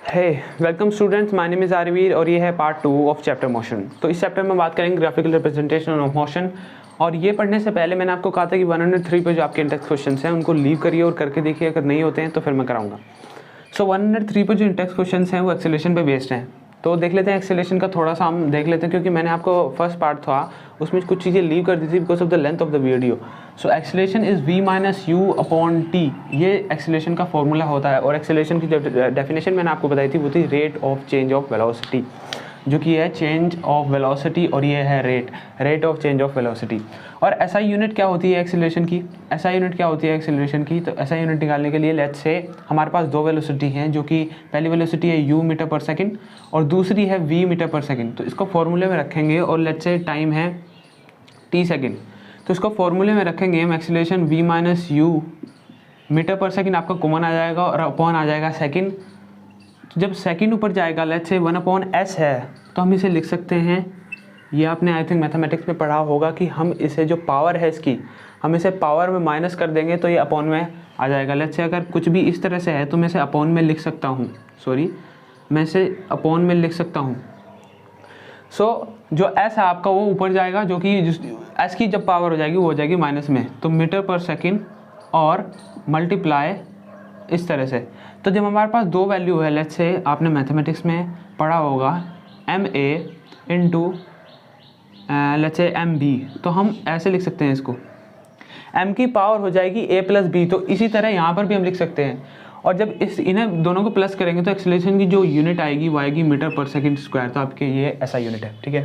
Hey welcome students, my name is Aarveer और ये है पार्ट 2 ऑफ चैप्टर मोशन। तो इस चैप्टर में बात करेंगे ग्राफिकल रिप्रेजेंटेशन ऑफ मोशन। और ये पढ़ने से पहले मैंने आपको कहा था कि 103 पे जो आपके इंडेक्स क्वेश्चंस हैं उनको लीव करिए और करके देखिए, अगर नहीं होते हैं तो फिर मैं कराऊंगा। सो 103 पे जो इंडेक्स क्वेश्चंस हैं वो एक्सेलरेशन पे बेस्ड हैं। तो देख लेते हैं एक्सेलरेशन का, थोड़ा सा हम देख लेते हैं क्योंकि मैंने आपको फर्स्ट पार्ट था उसमें कुछ चीज़ें लीव कर दी थी because of the length of the video. So acceleration is v minus you upon T, ये एक्सेलरेशन का फॉर्मूला होता है। और एक्सेलरेशन की जो डेफिनेशन मैंने आपको बताई थी वो थी rate of change of velocity, जो कि है चेंज ऑफ वेलोसिटी, और ये है rate of change of velocity. और ऐसा यूनिट क्या होती है एक्सेलरेशन की, ऐसा यूनिट क्या होती है एक्सेलरेशन की, तो ऐसा यूनिट निकालने के लिए लेट्स से हमारे पास दो वेलोसिटी हैं, जो कि पहली वेलोसिटी है u मीटर पर सेकंड और दूसरी है v मीटर पर सेकंड। तो इसको फॉर्मूले में रखेंगे और लेट्स से टाइम है t सेकंड, तो इसको फॉर्मूले में रखेंगे हम acceleration v minus u metre पर सेकंड आपका कॉमन आ जाएगा और अपॉन आ जाएगा सेकंड। तो जब सेकंड ऊपर जाएगा लेट्स से 1/s है तो हम इसे लिख सकते हैं, ये आपने आई थिंक मैथमेटिक्स में पढ़ा होगा कि हम इसे जो पावर है इसकी हम इसे पावर में माइनस कर देंगे तो ये अपॉन में आ जाएगा। लेट्स से अगर कुछ भी इस तरह से है तो मैं इसे अपॉन में लिख सकता हूँ, मैं इसे अपॉन में लिख सकता हूँ। जो s है आपका वो ऊपर जाएगा, जो कि s की जब पावर हो जाएगी वो हो जाएगी माइनस में, तो मीटर पर सेकंड और मल्टीप्लाई इस तरह से। तो जब हमारे पास दो वैल्यू है, लेट्स से आपने मैथमेटिक्स में पढ़ा होगा ma into let's say mb, तो हम ऐसे लिख सकते हैं इसको, m की पावर हो जाएगी a प्लस b। तो इसी तरह यहाँ पर भी हम लिख सकते हैं। और जब इन्हें दोनों को प्लस करेंगे तो एक्सेलरेशन की जो यूनिट आएगी वो आएगी मीटर पर सेकंड स्क्वायर। तो आपके ये ऐसा यूनिट है, ठीक है।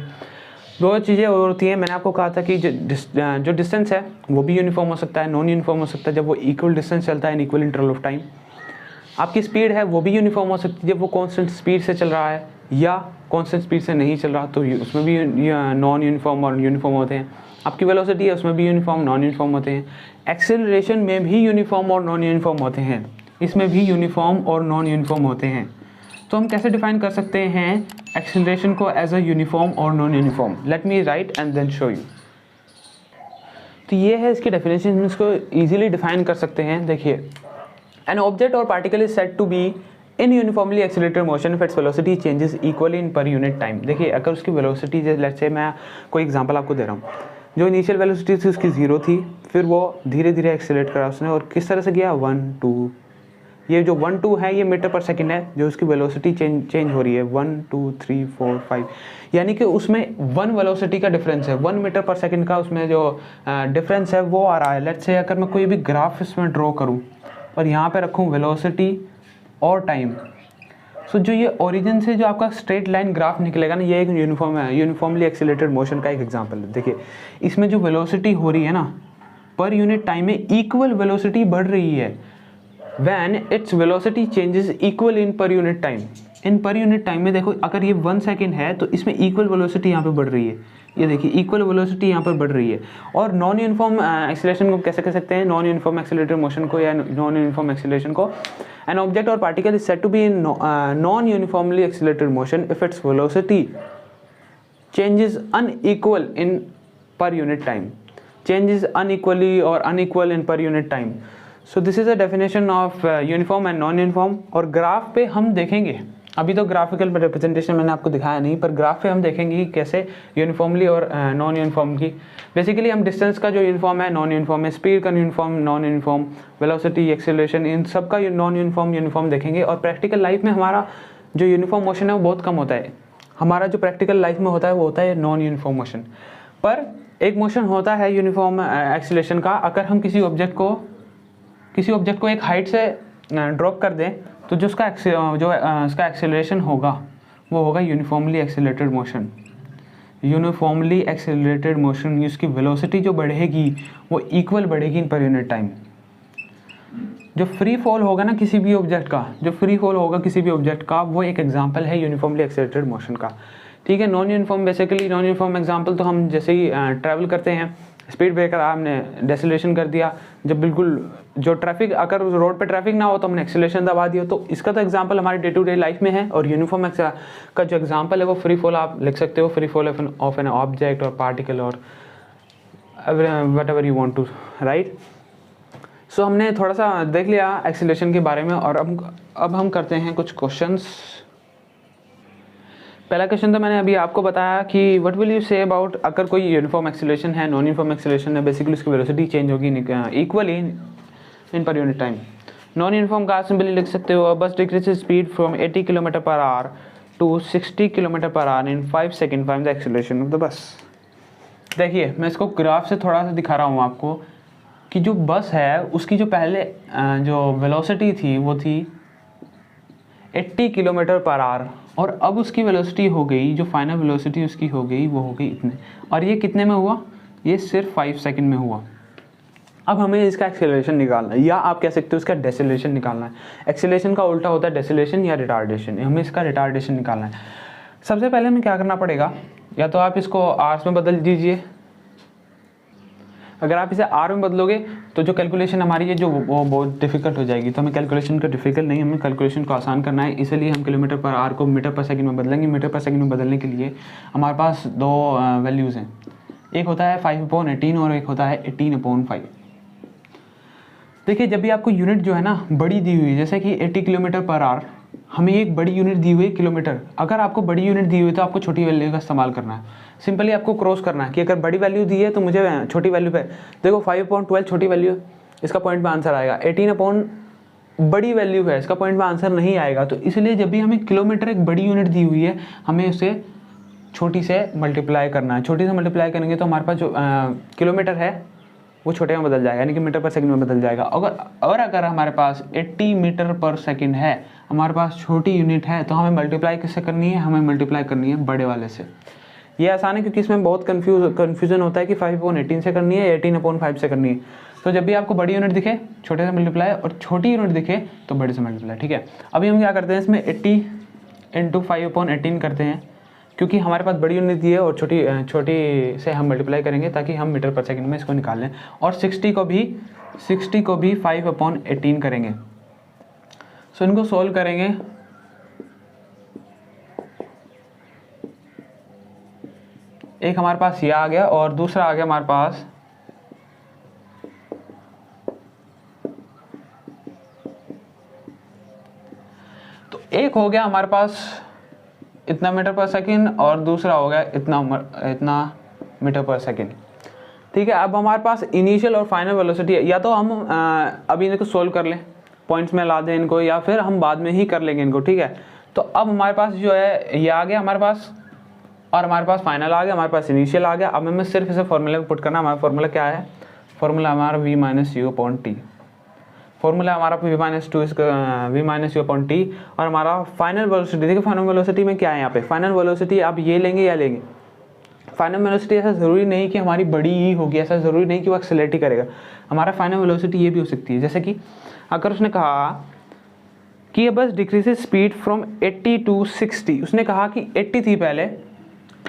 दो चीज़ें और होती हैं, मैंने आपको कहा था कि जो डिस्टेंस है वो भी यूनिफॉर्म हो सकता है, नॉन यूनिफॉर्म हो सकता है जब वो इक्वल डिस्टेंस चलता है in equal interval of time. आपकी स्पीड है वो भी यूनिफॉर्म हो सकती है जब वो कांस्टेंट स्पीड से चल रहा है या कांस्टेंट स्पीड से नहीं चल रहा, तो उसमें भी नॉन यूनिफॉर्म और यूनिफॉर्म होते हैं। आपकी वेलोसिटी है उसमें भी यूनिफॉर्म नॉन यूनिफॉर्म होते हैं। एक्सेलरेशन में भी यूनिफॉर्म और नॉन यूनिफॉर्म होते हैं, इसमें भी यूनिफॉर्म और नॉन यूनिफॉर्म होते हैं। तो हम कैसे डिफाइन कर सकते हैं एक्सेलरेशन को एज अ यूनिफॉर्म और non uniform? Let me write and then show you. तो ये है इसकी डेफिनेशन, इसको इजीली डिफाइन कर सकते हैं। देखिए, एन ऑब्जेक्ट और particle is said to be in uniformly accelerated motion if its velocity changes equally in per unit time. देखिए, अगर उसकी वेलोसिटी, लेट्स से मैं कोई एग्जांपल आपको दे रहा हूँ, जो इनिशियल वेलोसिटी थी उसकी 0 थी, फिर वो धीरे धीरे एक्सेलरेट करा उसने और किस तरह से गया 1 2, ये जो 1 2 है ये मीटर पर सेकंड है, जो उसकी वेलोसिटी चेंज हो रही है 1 2 3 4 5, यानी कि उसमें 1 वेलोसिटी का डिफरेंस है, 1 मीटर पर सेकंड का उसमें जो डिफरेंस है वो आ रहा है। लेट्स से अगर मैं कोई भी ग्राफ इसमें ड्रॉ करूँ और यहाँ पे रखूँ वेलोसिटी और टाइम, सो जो ये ओरिजिन से जो आपका स्ट्रेट लाइन ग्राफ निकलेगा ना, ये एक यूनिफॉर्मली एक्सेलरेटेड मोशन का एक एग्जांपल है। देखिए, इसमें जो वेलोसिटी हो रही है ना पर यूनिट टाइम में इक्वल वेलोसिटी बढ़ रही है when it's velocity changes equal in per unit time. In per unit time में देखो, अगर ये 1 सेकेंड है तो इसमें इक्वल वेलोसिटी यहाँ पे बढ़ रही है, ये देखिए इक्वल वेलोसिटी यहाँ पर बढ़ रही है। और नॉन यूनिफॉर्म एक्सेलरेशन को कैसे कह सकते हैं, नॉन यूनिफॉर्म एक्सेलरेटेड मोशन को या नॉन यूनिफॉर्म एक्सेलरेशन को, एन ऑब्जेक्ट और particle is said to be in non uniformly accelerated motion if its velocity changes unequal in per unit time, changes unequally और unequal in per unit time. So this is a definition of uniform and non uniform. और graph पे हम देखेंगे, अभी तो graphical representation मैंने आपको दिखाया नहीं, पर ग्राफ पे हम देखेंगे कि कैसे यूनिफॉर्मली और नॉन यूनिफॉर्म की, बेसिकली हम डिस्टेंस का जो यूनिफॉर्म है नॉन यूनिफॉर्म है, स्पीड का uniform non uniform, velocity acceleration in सब का नॉन यूनिफॉर्म देखेंगे। और प्रैक्टिकल लाइफ में हमारा जो यूनिफॉर्म मोशन है वो बहुत कम होता है, हमारा जो प्रैक्टिकल लाइफ में होता है वो होता है नॉन यूनिफॉर्म मोशन। पर एक मोशन होता है यूनिफॉर्म एक्सेलरेशन का, अगर हम किसी ऑब्जेक्ट को एक हाइट से ड्रॉप कर दें तो जो उसका एक्सेलरेशन होगा वो होगा uniformly accelerated motion. Uniformly accelerated motion, उसकी वेलोसिटी जो बढ़ेगी वो इक्वल बढ़ेगी इन पर यूनिट टाइम। जो फ्री फॉल होगा ना किसी भी ऑब्जेक्ट का, वो एक एग्जांपल है यूनिफॉर्मली एक्सेलरेटेड मोशन का, ठीक है। Non uniform, basically non uniform example तो हम जैसे ही ट्रैवल करते हैं, स्पीड ब्रेकर आपने डेसिलेशन कर दिया, जब बिल्कुल जो ट्रैफिक, अगर रोड पे ट्रैफिक ना हो तो हमने एक्सेलरेशन दबा दिया, तो इसका तो एग्जांपल हमारे डे टू डे लाइफ में है। और यूनिफॉर्म का जो एग्जांपल है वो फ्री फॉल आप लिख सकते हो, free fall of an object और पार्टिकल और whatever you want to write. So हमने थोड़ा सा देख लिया एक्सीलरेशन के बारे में, और अब हम करते हैं कुछ क्वेश्चंस। पहला क्वेश्चन तो मैंने अभी आपको बताया कि what will you say about, अगर कोई यूनिफॉर्म एक्सीलरेशन है, नॉन यूनिफॉर्म एक्सीलरेशन है, बेसिकली उसकी वेलोसिटी चेंज होगी equally in per unit time. Non uniform का सिंपली लिख सकते हो, bus decrease speed from 80 kilometre per hour to 60 kilometre per hour in 5 second, find the acceleration of the bus. देखिए मैं इसको ग्राफ से थोड़ा सा दिखा रहा हूँ आपको कि जो बस है उसकी जो पहले जो वेलोसिटी थी वो थी 80 किलोमीटर पर आवर, और अब उसकी वेलोसिटी हो गई, जो फाइनल वेलोसिटी उसकी हो गई वो हो गई इतने, और ये कितने में हुआ, ये सिर्फ 5 सेकंड में हुआ। अब हमें इसका एक्सेलरेशन निकालना है, या आप कह सकते हो इसका डेसिलेशन निकालना है। एक्सेलरेशन का उल्टा होता है डेसिलेशन या रिटार्डेशन, हमें इसका रिटार्डेशन निकालना है। सबसे पहले हमें क्या करना पड़ेगा, या तो आप इसको आवर्स में बदल दीजिए। अगर आप इसे आर में बदलोगे तो जो कैलकुलेशन हमारी है जो वो बहुत डिफिकल्ट हो जाएगी, तो हमें कैलकुलेशन को डिफिकल्ट नहीं, हमें कैलकुलेशन को आसान करना है, इसलिए हम किलोमीटर पर आर को मीटर पर सेकंड में बदलेंगे। मीटर पर सेकंड में बदलने के लिए हमारे पास दो वैल्यूज़ हैं, एक होता है 5/18 और एक होता है 18/5। देखिए जब भी आपको यूनिट जो है ना बड़ी दी हुई है, जैसे कि 80 किलोमीटर पर आवर, हमें एक बड़ी यूनिट दी हुई है किलोमीटर, अगर आपको बड़ी यूनिट दी हुई है तो आपको छोटी वैल्यू का इस्तेमाल करना है। सिंपली आपको क्रॉस करना है कि अगर बड़ी वैल्यू दी है तो मुझे छोटी वैल्यू पे, देखो 5/12 छोटी वैल्यू, इसका पॉइंट में आंसर आएगा। 18 बड़ी वैल्यू है, इसका पॉइंट में आंसर नहीं आएगा। तो इसलिए जब भी हमें किलोमीटर एक बड़ी यूनिट दी हुई है, हमें उसे छोटी से मल्टीप्लाई करना है। छोटी से मल्टीप्लाई करेंगे तो हमारे पास जो किलोमीटर है वो छोटे में बदल जाएगा, यानी कि मीटर पर सेकंड में बदल जाएगा। अगर हमारे पास 80 मीटर पर सेकंड है, हमारे पास छोटी यूनिट है, तो हमें मल्टीप्लाई किससे करनी है, हमें मल्टीप्लाई करनी है बड़े वाले से। ये आसान है क्योंकि इसमें बहुत कन्फ्यूजन होता है कि 5/18 से करनी है, 18/5 से करनी है। तो जब भी आपको बड़ी यूनिट दिखे छोटे से मल्टीप्लाई, और छोटी यूनिट दिखे तो बड़े से मल्टीप्लाई। ठीक है, अभी हम क्या करते हैं, इसमें 80 × 5/18 करते हैं, क्योंकि हमारे पास बड़ी यूनिट दी है और छोटी से हम मल्टीप्लाई करेंगे ताकि हम मीटर पर सेकंड में इसको निकाल लें। और 60 को भी 5/18 करेंगे। सो इनको सोल्व करेंगे, एक हमारे पास ये आ गया और दूसरा आ गया हमारे पास तो एक हो गया हमारे पास इतना मीटर पर सेकंड और दूसरा हो गया इतना मीटर पर सेकंड। ठीक है, अब हमारे पास इनिशियल और फाइनल वेलोसिटी है, या तो हम अभी इनको सोल्व कर लें, पॉइंट्स में ला दें इनको, या फिर हम बाद में ही कर लेंगे इनको। ठीक है, तो अब हमारे पास जो है ये आ गया हमारे पास, और हमारे पास फाइनल आ गया, हमारे पास इनिशियल आ गया। अब हमें सिर्फ इसे फॉर्मूले में पुट करना। हमारा फॉर्मूला क्या है, फॉर्मूला हमारा v - u/t, फॉर्मूला हमारा v-u/t, और हमारा फाइनल वेलोसिटी, देखिए फाइनल वेलोसिटी में क्या है, यहाँ पे फाइनल वेलोसिटी आप ये लेंगे या लेंगे। फाइनल वेलोसिटी ऐसा ज़रूरी नहीं कि हमारी बड़ी ही होगी, ऐसा ज़रूरी नहीं कि वो एक्सेलरेट ही करेगा। हमारा फाइनल वेलोसिटी ये भी हो सकती है, जैसे कि अगर उसने कहा कि ये बस डिक्रीजेज स्पीड फ्रॉम 80 to 60, उसने कहा कि 80 थी पहले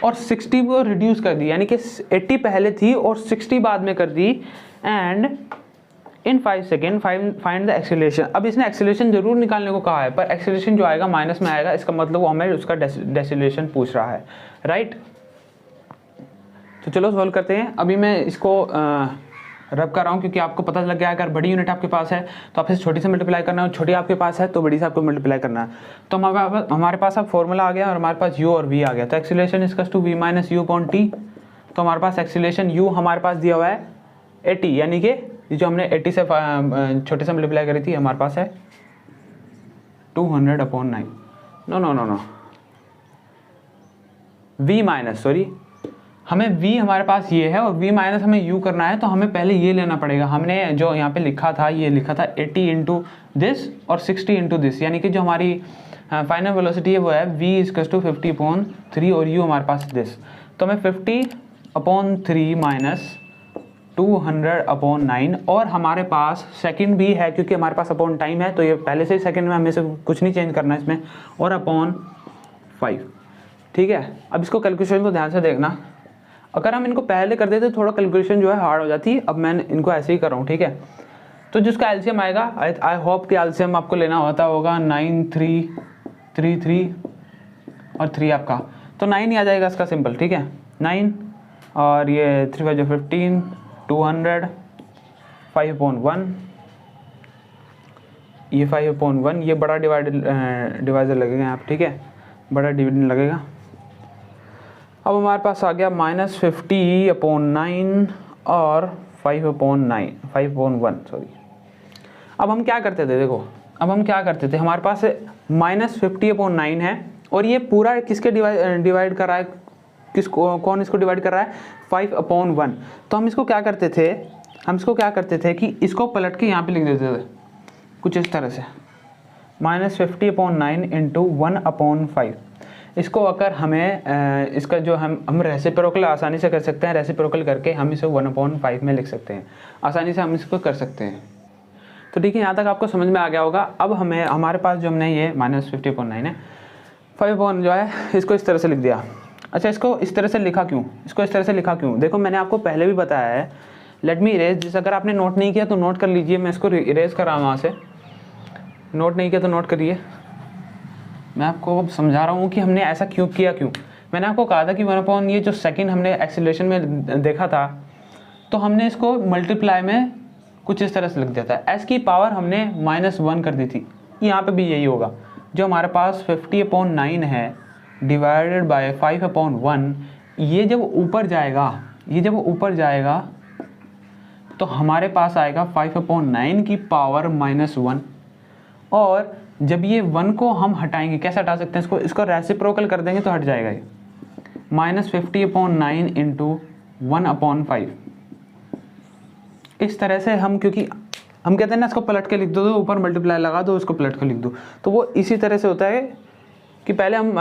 और 60 को रिड्यूस कर दी, यानी कि 80 पहले थी और 60 बाद में कर दी, and in 5 second find the acceleration. अब इसने एक्सेलरेशन जरूर निकालने को कहा है, पर एक्सेलरेशन जो आएगा माइनस में आएगा, इसका मतलब वो हमें उसका डेसिलेशन पूछ रहा है, राइट। तो चलो सॉल्व करते हैं। अभी मैं इसको रब कर रहा हूँ क्योंकि आपको पता लग गया अगर बड़ी यूनिट आपके पास है तो आप इसे छोटी से मल्टीप्लाई करना है, और छोटी आपके पास है तो बड़ी से आपको मल्टीप्लाई करना है। तो हमारे पास अब फॉर्मूला आ गया और हमारे पास u और v आ गया। तो acceleration is to v - u/t। तो हमारे पास एक्सेलरेशन u हमारे पास दिया हुआ है 80, यानी कि जो हमने 80 से छोटे से मल्टीप्लाई करी थी, हमारे पास है 200/9। नो v - हमें v हमारे पास ये है और v - हमें u करना है, तो हमें पहले ये लेना पड़ेगा। हमने जो यहाँ पे लिखा था, ये लिखा था 80 × दिस और 60 × दिस, यानी कि जो हमारी फाइनल वेलोसिटी है वो है v = 50/3 और u हमारे पास दिस। तो हमें 50/3 - 200/9, और हमारे पास सेकंड भी है क्योंकि हमारे पास अपॉन टाइम है, तो ये पहले से ही सेकंड में, हमें से कुछ नहीं चेंज करना है इसमें, और अपॉन 5। ठीक है, अब इसको कैलकुलेशन को ध्यान से देखना। अगर हम इनको पहले कर देते तो थोड़ा कैलकुलेशन जो है हार्ड हो जाती। अब मैं इनको ऐसे ही कर रहा हूँ। ठीक है, तो जिसका एलसीएम आएगा, आई होप कि एलसीएम आपको लेना होगा 9, 3, 3, 3 और 3 आपका, तो 9 ही आ जाएगा इसका सिंपल। ठीक है, 9 और ये 3 × 5 = 15, 200, 5/1 ये 5/1, ये बड़ा डिवाइजर लगेगा यहाँ पे, ठीक है, बड़ा डिविडेंड लगेगा। अब हमारे पास आ गया -50/9 और 5/1 सॉरी। अब हम क्या करते थे, देखो अब हम क्या करते थे, हमारे पास -50/9 है और ये पूरा किसके डिवाइड कर रहा है, कौन इसको डिवाइड कर रहा है, 5/1। तो हम इसको क्या करते थे, कि इसको पलट के यहाँ पे लिख देते थे कुछ इस तरह से, -50/9 × 1/5। इसको अगर हमें इसका जो हम रेसिप्रोकल आसानी से कर सकते हैं, रेसिप्रोकल करके हम इसे 1/5 में लिख सकते हैं, आसानी से हम इसको कर सकते हैं। तो ठीक है, यहाँ तक आपको समझ में आ गया होगा। अब हमारे पास जो हमने ये -50/9 है, 5/1 जो है इसको इस तरह से लिख दिया। अच्छा, इसको इस तरह से लिखा क्यों, देखो मैंने आपको पहले भी बताया है, लेट मी इरेज दिस। अगर आपने नोट नहीं किया तो नोट कर लीजिए, मैं इसको इरेज कर रहा हूँ वहाँ से, नोट नहीं किया तो नोट करिए। मैं आपको समझा रहा हूँ कि हमने ऐसा क्यों किया। मैंने आपको कहा था कि 1/, ये जो सेकंड हमने एक्सीलरेशन में देखा था, तो हमने इसको मल्टीप्लाई में कुछ इस तरह से लिख दिया था, s की पावर हमने -1 कर दी थी। यहाँ पे भी यही होगा, जो हमारे पास 50/9 है डिवाइडेड बाय 5/1, ये जब ऊपर जाएगा तो हमारे पास आएगा 5/9 की पावर -1। और जब ये 1 को हम हटाएंगे, कैसे हटा सकते हैं इसको रेसिप्रोकल कर देंगे तो हट जाएगा ये, -50/9 × 1/5। इस तरह से क्योंकि हम कहते हैं ना, इसको पलट के लिख दो, तो ऊपर मल्टीप्लाई लगा दो, इसको पलट के लिख दो, तो वो इसी तरह से होता है कि पहले हम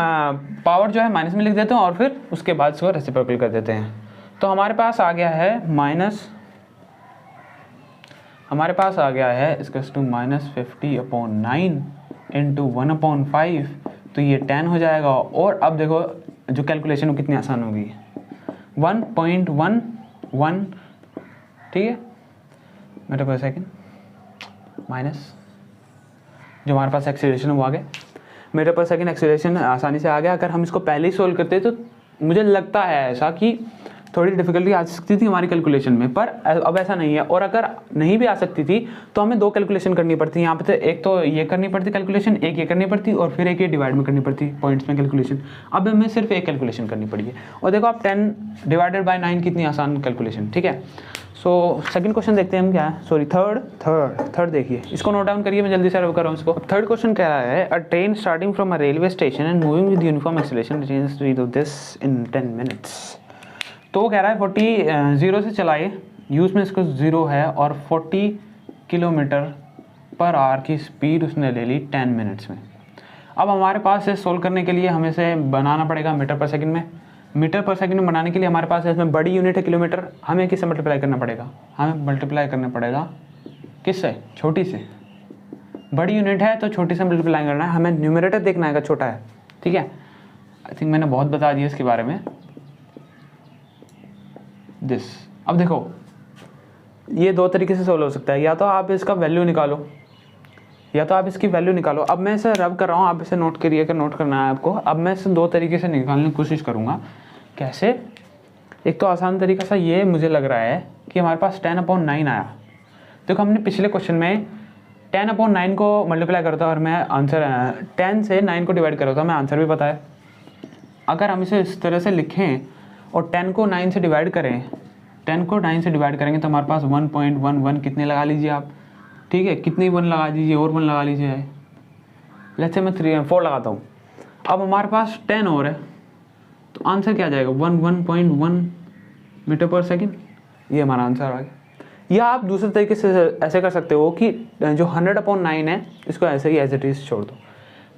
पावर जो है माइनस में लिख देते हैं और फिर उसके बाद इसको रेसिप्रोकल कर देते हैं। तो हमारे पास आ गया है -50/9 × 1/5, तो ये 10 हो जाएगा। और अब देखो जो कैलकुलेशन वो कितनी आसान होगी, 1.11, ठीक है, मीटर पर सेकेंड माइनस जो हमारे पास एक्सीलरेशन वो आ गया, मीटर पर सेकेंड एक्सीलरेशन आसानी से आ गया। अगर हम इसको पहले ही सोल्व करते तो मुझे लगता है ऐसा कि थोड़ी डिफिकल्टी आ सकती थी हमारी कैलकुलेशन में, पर अब ऐसा नहीं है। और अगर नहीं भी आ सकती थी तो हमें 2 कैलकुलेशन करनी पड़ती, यहाँ पे एक तो ये करनी पड़ती कैलकुलेशन, एक ये करनी पड़ती और फिर एक ये डिवाइड में करनी पड़ती पॉइंट्स में कैलकुलेशन। अब हमें सिर्फ एक कैलकुलेशन करनी पड़ी है। और देखो आप 10/9 कितनी आसान कैलकुलेशन, ठीक है। सो सेकंड क्वेश्चन देखते हैं हम क्या है, सॉरी थर्ड देखिए, इसको नोट डाउन करिए, मैं जल्दी से कर रहा हूँ इसको। थर्ड क्वेश्चन कह रहा है, a train starting from a railway station and moving with uniform acceleration attains to this in 10 minutes. तो वो कह रहा है 40 0 से चलाइए, यूज़ में इसको 0 है, और 40 km/h की स्पीड उसने ले ली 10 मिनट्स में। अब हमारे पास इसे सोल्व करने के लिए हमें इसे बनाना पड़ेगा मीटर पर सेकंड में। मीटर पर सेकंड में बनाने के लिए हमारे पास इसमें बड़ी यूनिट है किलोमीटर, हमें किससे मल्टीप्लाई करना पड़ेगा, हमें मल्टीप्लाई करना पड़ेगा किससे, छोटी से। बड़ी यूनिट है तो छोटी से मल्टीप्लाई करना है, हमें न्यूमरेटर देखना है छोटा है, ठीक है। आई थिंक मैंने बहुत बता दिया इसके बारे में। दिस, अब देखो ये 2 तरीके से सोल्व हो सकता है, या तो आप इसका वैल्यू निकालो, या तो आप इसकी वैल्यू निकालो। अब मैं इसे रब कर रहा हूँ, आप इसे नोट करिए कि नोट करना है आपको। अब मैं इसे 2 तरीके से निकालने की कोशिश करूँगा। कैसे, एक तो आसान तरीका सा ये मुझे लग रहा है कि हमारे पास 10/9 आया। देखो हमने पिछले क्वेश्चन में 10/9 को मल्टीप्लाई करता और मैं आंसर 10 से 9 को डिवाइड कर रहा था, मैं आंसर भी पता है। अगर हम इसे इस तरह से लिखें और 10 को 9 से डिवाइड करें, 10 को 9 से डिवाइड करेंगे तो हमारे पास 1.11 कितने लगा लीजिए आप, ठीक है, कितनी 1 लगा दीजिए और 1 लगा लीजिए, लेट्स से मैं 4 लगाता हूँ। अब हमारे पास 10 और है, तो आंसर क्या आ जाएगा, 1.1 मीटर पर सेकेंड, ये हमारा आंसर आ गया। या आप दूसरे तरीके से ऐसे कर सकते हो कि जो 100/9 है इसको ऐसे ही एज इट इज छोड़ दो,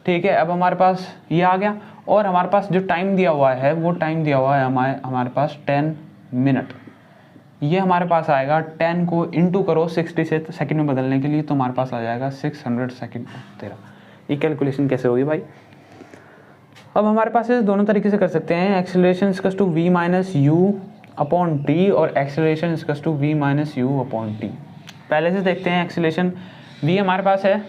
ठीक है। अब हमारे पास ये आ गया, और हमारे पास जो टाइम दिया हुआ है वो टाइम दिया हुआ है हमारे पास 10 मिनट। ये हमारे पास आएगा, 10 को इंटू करो 60 से सेकंड में बदलने के लिए, तो हमारे पास आ जाएगा 600 सेकंड तेरा। ये कैलकुलेशन कैसे होगी भाई। अब हमारे पास इसे दोनों तरीके से कर सकते हैं, acceleration equals to v - u/t और acceleration equals to v - u/t। पहले से देखते हैं एक्सेलरेशन। v हमारे पास है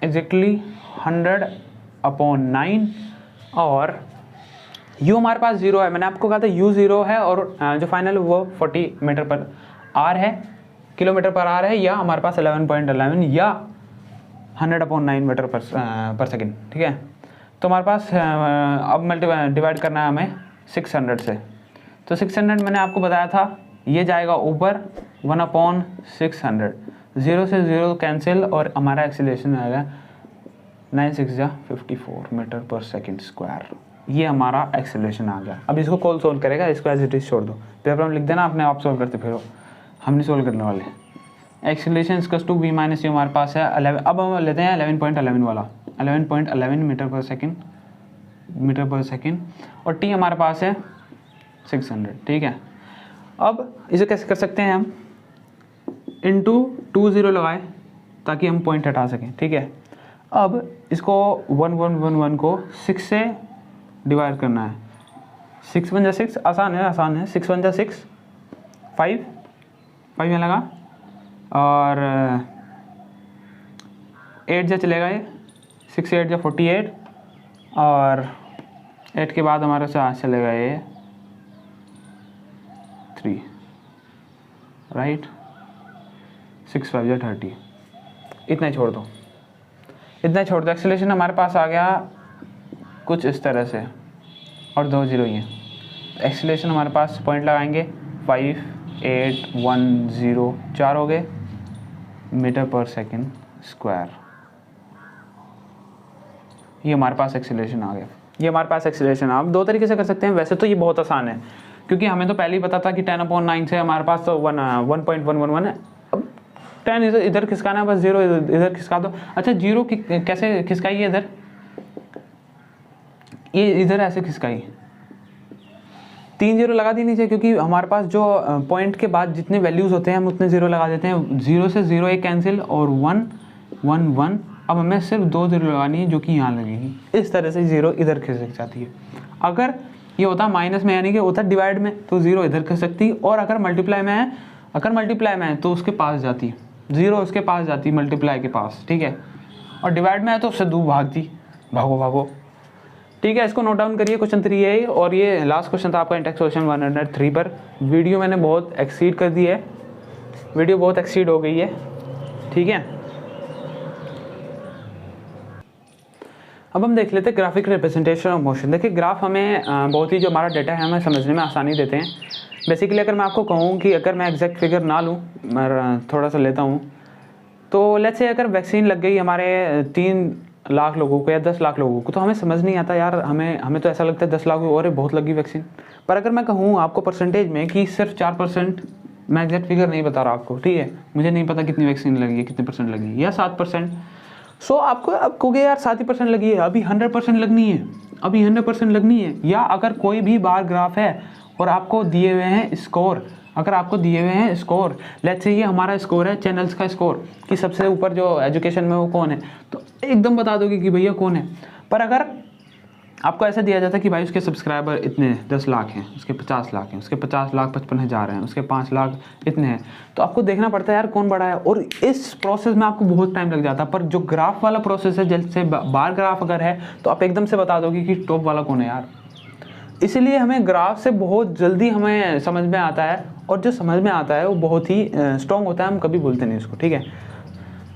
एग्जैक्टली 100/9 और u हमारे पास 0 है। मैंने आपको कहा था u 0 है और जो फाइनल वो 40 मीटर पर आर है, किलोमीटर पर आर है, या हमारे पास 11.11, या 100/9 मीटर पर सेकेंड, ठीक है। तो हमारे पास अब डिवाइड करना है हमें 600 से। तो 600 मैंने आपको बताया था ये जाएगा ऊपर 1/600, 0 से 0 कैंसिल और हमारा एक्सीलरेशन आएगा 9×6=54 मीटर पर सेकेंड स्क्वायर। ये हमारा एक्सीलरेशन आ गया। अब इसको कौन सोल्व करेगा, इसको एज इट इज छोड़ दो, पेपर में लिख देना, अपने आप सोल्व करते फिर हम नहीं सोल्व करने वाले। Acceleration equals to v minus u हमारे पास है 11। अब हम लेते हैं 11.11 वाला, 11.11 मीटर पर सेकेंड और t हमारे पास है 600, ठीक है। अब इसे कैसे कर सकते हैं हम, इंटू 20 लगाए ताकि हम पॉइंट हटा सकें, ठीक है। अब इसको 1111 को 6 से डिवाइड करना है। 6 1 6 आसान है 6 1 6 5 में लगा और 8 चलेगा ये, 6 8 48 और 8 के बाद हमारे साथ चलेगा ये 3, राइट। 6 5 30, इतना ही छोड़ दो, एक्सीलरेशन हमारे पास आ गया कुछ इस तरह से और 2 0 ही हैं। एक्सीलरेशन हमारे पास पॉइंट लगाएंगे 5 8 1 0 4 हो गए मीटर पर सेकेंड स्क्वायर। ये हमारे पास एक्सीलरेशन आ गया, ये हमारे पास एक्सीलरेशन। आप दो तरीके से कर सकते हैं, वैसे तो ये बहुत आसान है क्योंकि हमें तो पहले ही पता था कि 10/9 से हमारे पास तो 1.111 है। अब 10 इधर खिसकाना है, बस 0 इधर खिसका दो। अच्छा 0 कैसे खिसकाइए, इधर ये इधर ऐसे खिसकाइए, 3 0 लगा दी नीचे क्योंकि हमारे पास जो पॉइंट के बाद जितने वैल्यूज़ होते हैं हम उतने 0 लगा देते हैं। 0 से 0 एक कैंसिल और 1 1 1। अब हमें सिर्फ 2 0 लगानी है जो कि यहाँ लगेगी। इस तरह से 0 इधर खिसक जाती है। अगर ये होता माइनस में यानी कि होता डिवाइड में तो 0 इधर खिसकती, और अगर मल्टीप्लाई में है तो उसके पास जाती, 0 उसके पास जाती मल्टीप्लाई के पास, ठीक है। और डिवाइड में है तो उससे दूर भागती, भागो, ठीक है। इसको नोट डाउन करिए, क्वेश्चन 3 है और ये लास्ट क्वेश्चन था आपका इंटेक्स क्वेश्चन 103 पर। वीडियो मैंने बहुत एक्सीड कर दी है, वीडियो बहुत एक्सीड हो गई है, ठीक है। अब हम देख लेते हैं ग्राफिक रिप्रेजेंटेशन ऑफ मोशन। देखिए ग्राफ हमें बहुत ही जो हमारा डेटा है हमें समझने में आसानी देते हैं। बेसिकली अगर मैं आपको कहूँ कि अगर मैं एग्जैक्ट फिगर ना लूँ, मैं थोड़ा सा लेता हूँ, तो लेट्स से अगर वैक्सीन लग गई हमारे 3 लाख लोगों को या 10 लाख लोगों को, तो हमें समझ नहीं आता यार, हमें तो ऐसा लगता है 10 लाख और बहुत लगी वैक्सीन। पर अगर मैं कहूँ आपको परसेंटेज में कि सिर्फ 4%, मैं एग्जैक्ट फिगर नहीं बता रहा आपको, ठीक है, मुझे नहीं पता कितनी वैक्सीन लगी है, कितने परसेंट लगी या 7%। सो आपको अब कहोगे यार 7% लगी है, अभी 100% लगनी है, अभी 100% लगनी है। या अगर कोई भी बार ग्राफ है और आपको दिए हुए हैं स्कोर, अगर आपको दिए हुए हैं स्कोर, लेट्स से ये हमारा स्कोर है चैनल्स का स्कोर कि सबसे ऊपर जो एजुकेशन में वो कौन है, तो एकदम बता दोगे कि भैया कौन है। पर अगर आपको ऐसा दिया जाता है कि भाई उसके सब्सक्राइबर इतने 10 लाख हैं, उसके 50 लाख हैं, उसके 50,55,000 हैं, उसके 5 लाख इतने हैं, तो आपको देखना पड़ता है यार कौन बड़ा है, और इस प्रोसेस में आपको बहुत टाइम लग जाता है। पर जो ग्राफ वाला प्रोसेस है, जैसे बार ग्राफ अगर है तो आप एकदम से बता दोगे कि टॉप वाला कौन है यार। इसीलिए हमें ग्राफ से बहुत जल्दी हमें समझ में आता है, और जो समझ में आता है वो बहुत ही स्ट्रॉन्ग होता है, हम कभी भूलते नहीं उसको, ठीक है।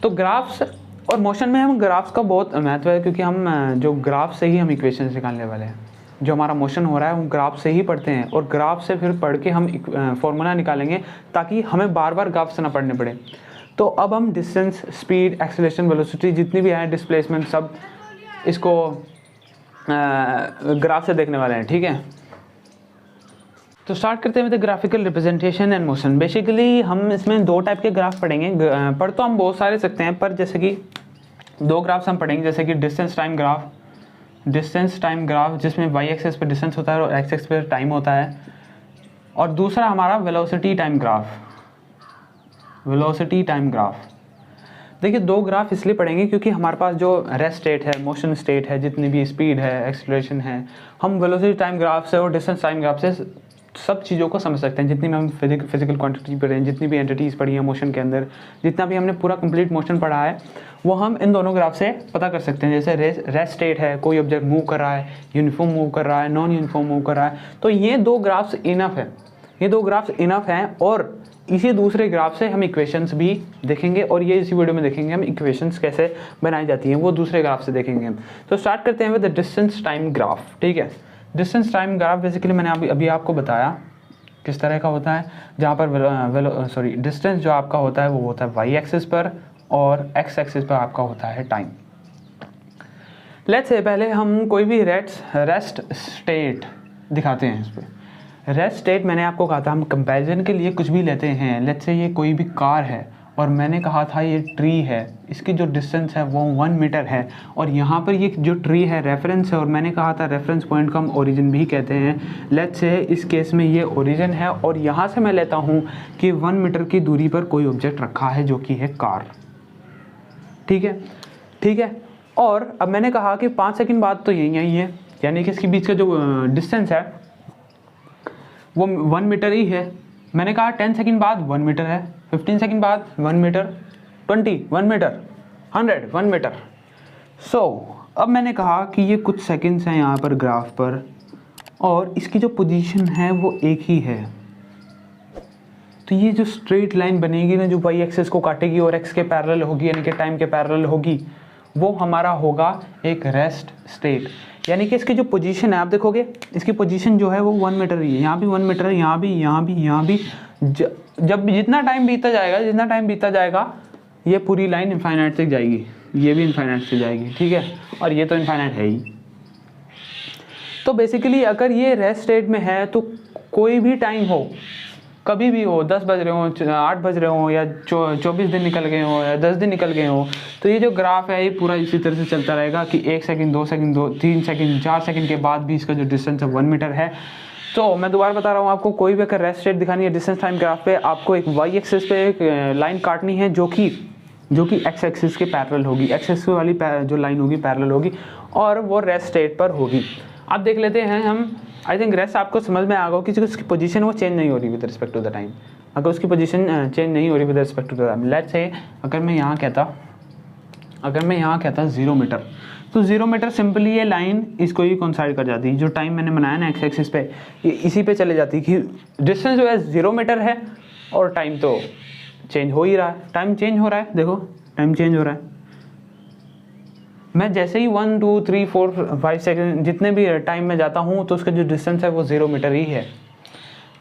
तो ग्राफ्स और मोशन में हम ग्राफ्स का बहुत महत्व है, क्योंकि हम जो ग्राफ से ही हम इक्वेशन निकालने वाले हैं। जो हमारा मोशन हो रहा है वो ग्राफ से ही पढ़ते हैं, और ग्राफ से फिर पढ़ के हम फॉर्मूला निकालेंगे ताकि हमें बार बार ग्राफ से ना पढ़ने पड़े। तो अब हम डिस्टेंस, स्पीड, एक्सेलरेशन, वेलोसिटी जितनी भी है, डिस्प्लेसमेंट, सब इसको ग्राफ से देखने वाले हैं, ठीक है। तो स्टार्ट करते हैं with graphical representation and motion. Basically हम इसमें 2 टाइप के ग्राफ पढ़ेंगे। पढ़ तो हम बहुत सारे सकते हैं, पर जैसे कि 2 ग्राफ्स हम पढ़ेंगे, जैसे कि डिस्टेंस टाइम ग्राफ जिसमें वाई एक्सिस पे डिस्टेंस होता है और एक्स एक्सिस पे टाइम होता है, और दूसरा हमारा वेलोसिटी टाइम ग्राफ। देखिए 2 ग्राफ इसलिए पढ़ेंगे क्योंकि हमारे पास जो रेस्ट स्टेट है, मोशन स्टेट है, जितनी भी स्पीड है, एक्सेलरेशन है, हम वेलोसिटी टाइम ग्राफ से और डिस्टेंस टाइम ग्राफ से सब चीज़ों को समझ सकते हैं। जितनी भी हम फिजिकल क्वांटिटी पढ़े हैं, जितनी भी एंटिटीज़ पढ़ी हैं मोशन के अंदर, जितना भी हमने पूरा कंप्लीट मोशन पढ़ा है, वो हम इन दोनों ग्राफ से पता कर सकते हैं। जैसे रेस्ट स्टेट है, कोई ऑब्जेक्ट मूव कर रहा है, यूनिफॉर्म मूव कर रहा है, नॉन यूनिफॉर्म मूव कर रहा है, तो ये 2 ग्राफ्स इनफ है। ये दो ग्राफ्स इनफ हैं और इसी दूसरे ग्राफ से हम इक्वेशंस भी देखेंगे और ये इसी वीडियो में देखेंगे हम इक्वेशंस कैसे बनाई जाती हैं, वो दूसरे ग्राफ से देखेंगे हम। तो स्टार्ट करते हैं with the distance time graph. ठीक है, डिस्टेंस टाइम ग्राफ बेसिकली मैंने अभी आपको बताया किस तरह का होता है, जहाँ पर डिस्टेंस जो आपका होता है वो होता है वाई एक्सिस पर और एक्स एक्सिस पर आपका होता है टाइम। लेट्स से पहले हम कोई भी रेस्ट स्टेट दिखाते हैं। इस पर रेस्ट स्टेट मैंने आपको कहा था हम कंपैरिजन के लिए कुछ भी लेते हैं। लेट्स से ये कोई भी कार है और मैंने कहा था ये ट्री है, इसकी जो डिस्टेंस है वो 1 मीटर है और यहाँ पर ये जो ट्री है रेफरेंस है और मैंने कहा था रेफरेंस पॉइंट को हम ओरिजिन भी कहते हैं। लेट्स से इस केस में ये ओरिजिन है और यहाँ से मैं लेता हूँ कि 1 मीटर की दूरी पर कोई ऑब्जेक्ट रखा है जो कि है कार। ठीक है। और अब मैंने कहा कि 5 सेकंड बाद तो यही है, यानी कि इसके बीच का जो डिस्टेंस है वो 1 मीटर ही है। मैंने कहा 10 सेकंड बाद 1 मीटर है, 15 सेकंड बाद 1 मीटर, 20 1 मीटर, 100 1 मीटर। सो अब मैंने कहा कि ये कुछ सेकंड्स हैं यहाँ पर ग्राफ पर और इसकी जो पोजीशन है वो एक ही है। तो ये जो स्ट्रेट लाइन बनेगी ना, जो वाई एक्सिस को काटेगी और एक्स के पैरेलल होगी, यानी कि टाइम के पैरेलल होगी, वो हमारा होगा एक रेस्ट स्टेट। यानी कि इसकी जो पोजीशन है आप देखोगे, इसकी पोजीशन जो है वो 1 मीटर ही है। यहाँ भी 1 मीटर है, यहाँ भी। जब जितना टाइम बीतता जाएगा ये पूरी लाइन इनफाइनाइट तक जाएगी, ये भी इनफाइनाइट से जाएगी। ठीक है, और ये तो इनफाइनाइट है ही। तो बेसिकली अगर ये रेस्ट स्टेट में है तो कोई भी टाइम हो, कभी भी हो, 10 बज रहे हो, 8 बज रहे हो या 24 दिन निकल गए हो या 10 दिन निकल गए हो, तो ये जो ग्राफ है ये पूरा इसी तरह से चलता रहेगा कि 1 सेकंड 2 सेकंड 3 सेकंड 4 सेकंड के बाद भी इसका जो डिस्टेंस है 1 मीटर है। तो मैं दोबारा बता रहा हूँ आपको, कोई भी अगर रेस्ट स्टेट दिखानी है डिस्टेंस टाइम ग्राफ पे, आपको एक वाई एक्सिस पे एक लाइन काटनी है जो कि एक्स एक्सिस के पैरेलल होगी। एक्स एक्सिस वाली जो लाइन होगी पैरेलल होगी और वो रेस्ट स्टेट पर होगी। अब देख लेते हैं हम। आई थिंक रेस्ट आपको समझ में आ गया कि उसकी पोजीशन वो चेंज नहीं हो रही with respect to the time. अगर उसकी पोजीशन चेंज नहीं हो रही with respect to the time, let's say अगर मैं यहाँ कहता 0 मीटर, तो 0 मीटर सिंपली ये लाइन इसको ही कोइंसाइड कर जाती है। जो टाइम मैंने बनाया ना एक्स एक्सिस पे, ये इसी पे चले जाती है कि डिस्टेंस जो है 0 मीटर है और टाइम तो चेंज हो ही रहा है। टाइम चेंज हो रहा है, देखो टाइम चेंज हो रहा है। मैं जैसे ही 1 2 3 4 5 सेकंड जितने भी टाइम में जाता हूँ तो उसका जो डिस्टेंस है वो 0 मीटर ही है।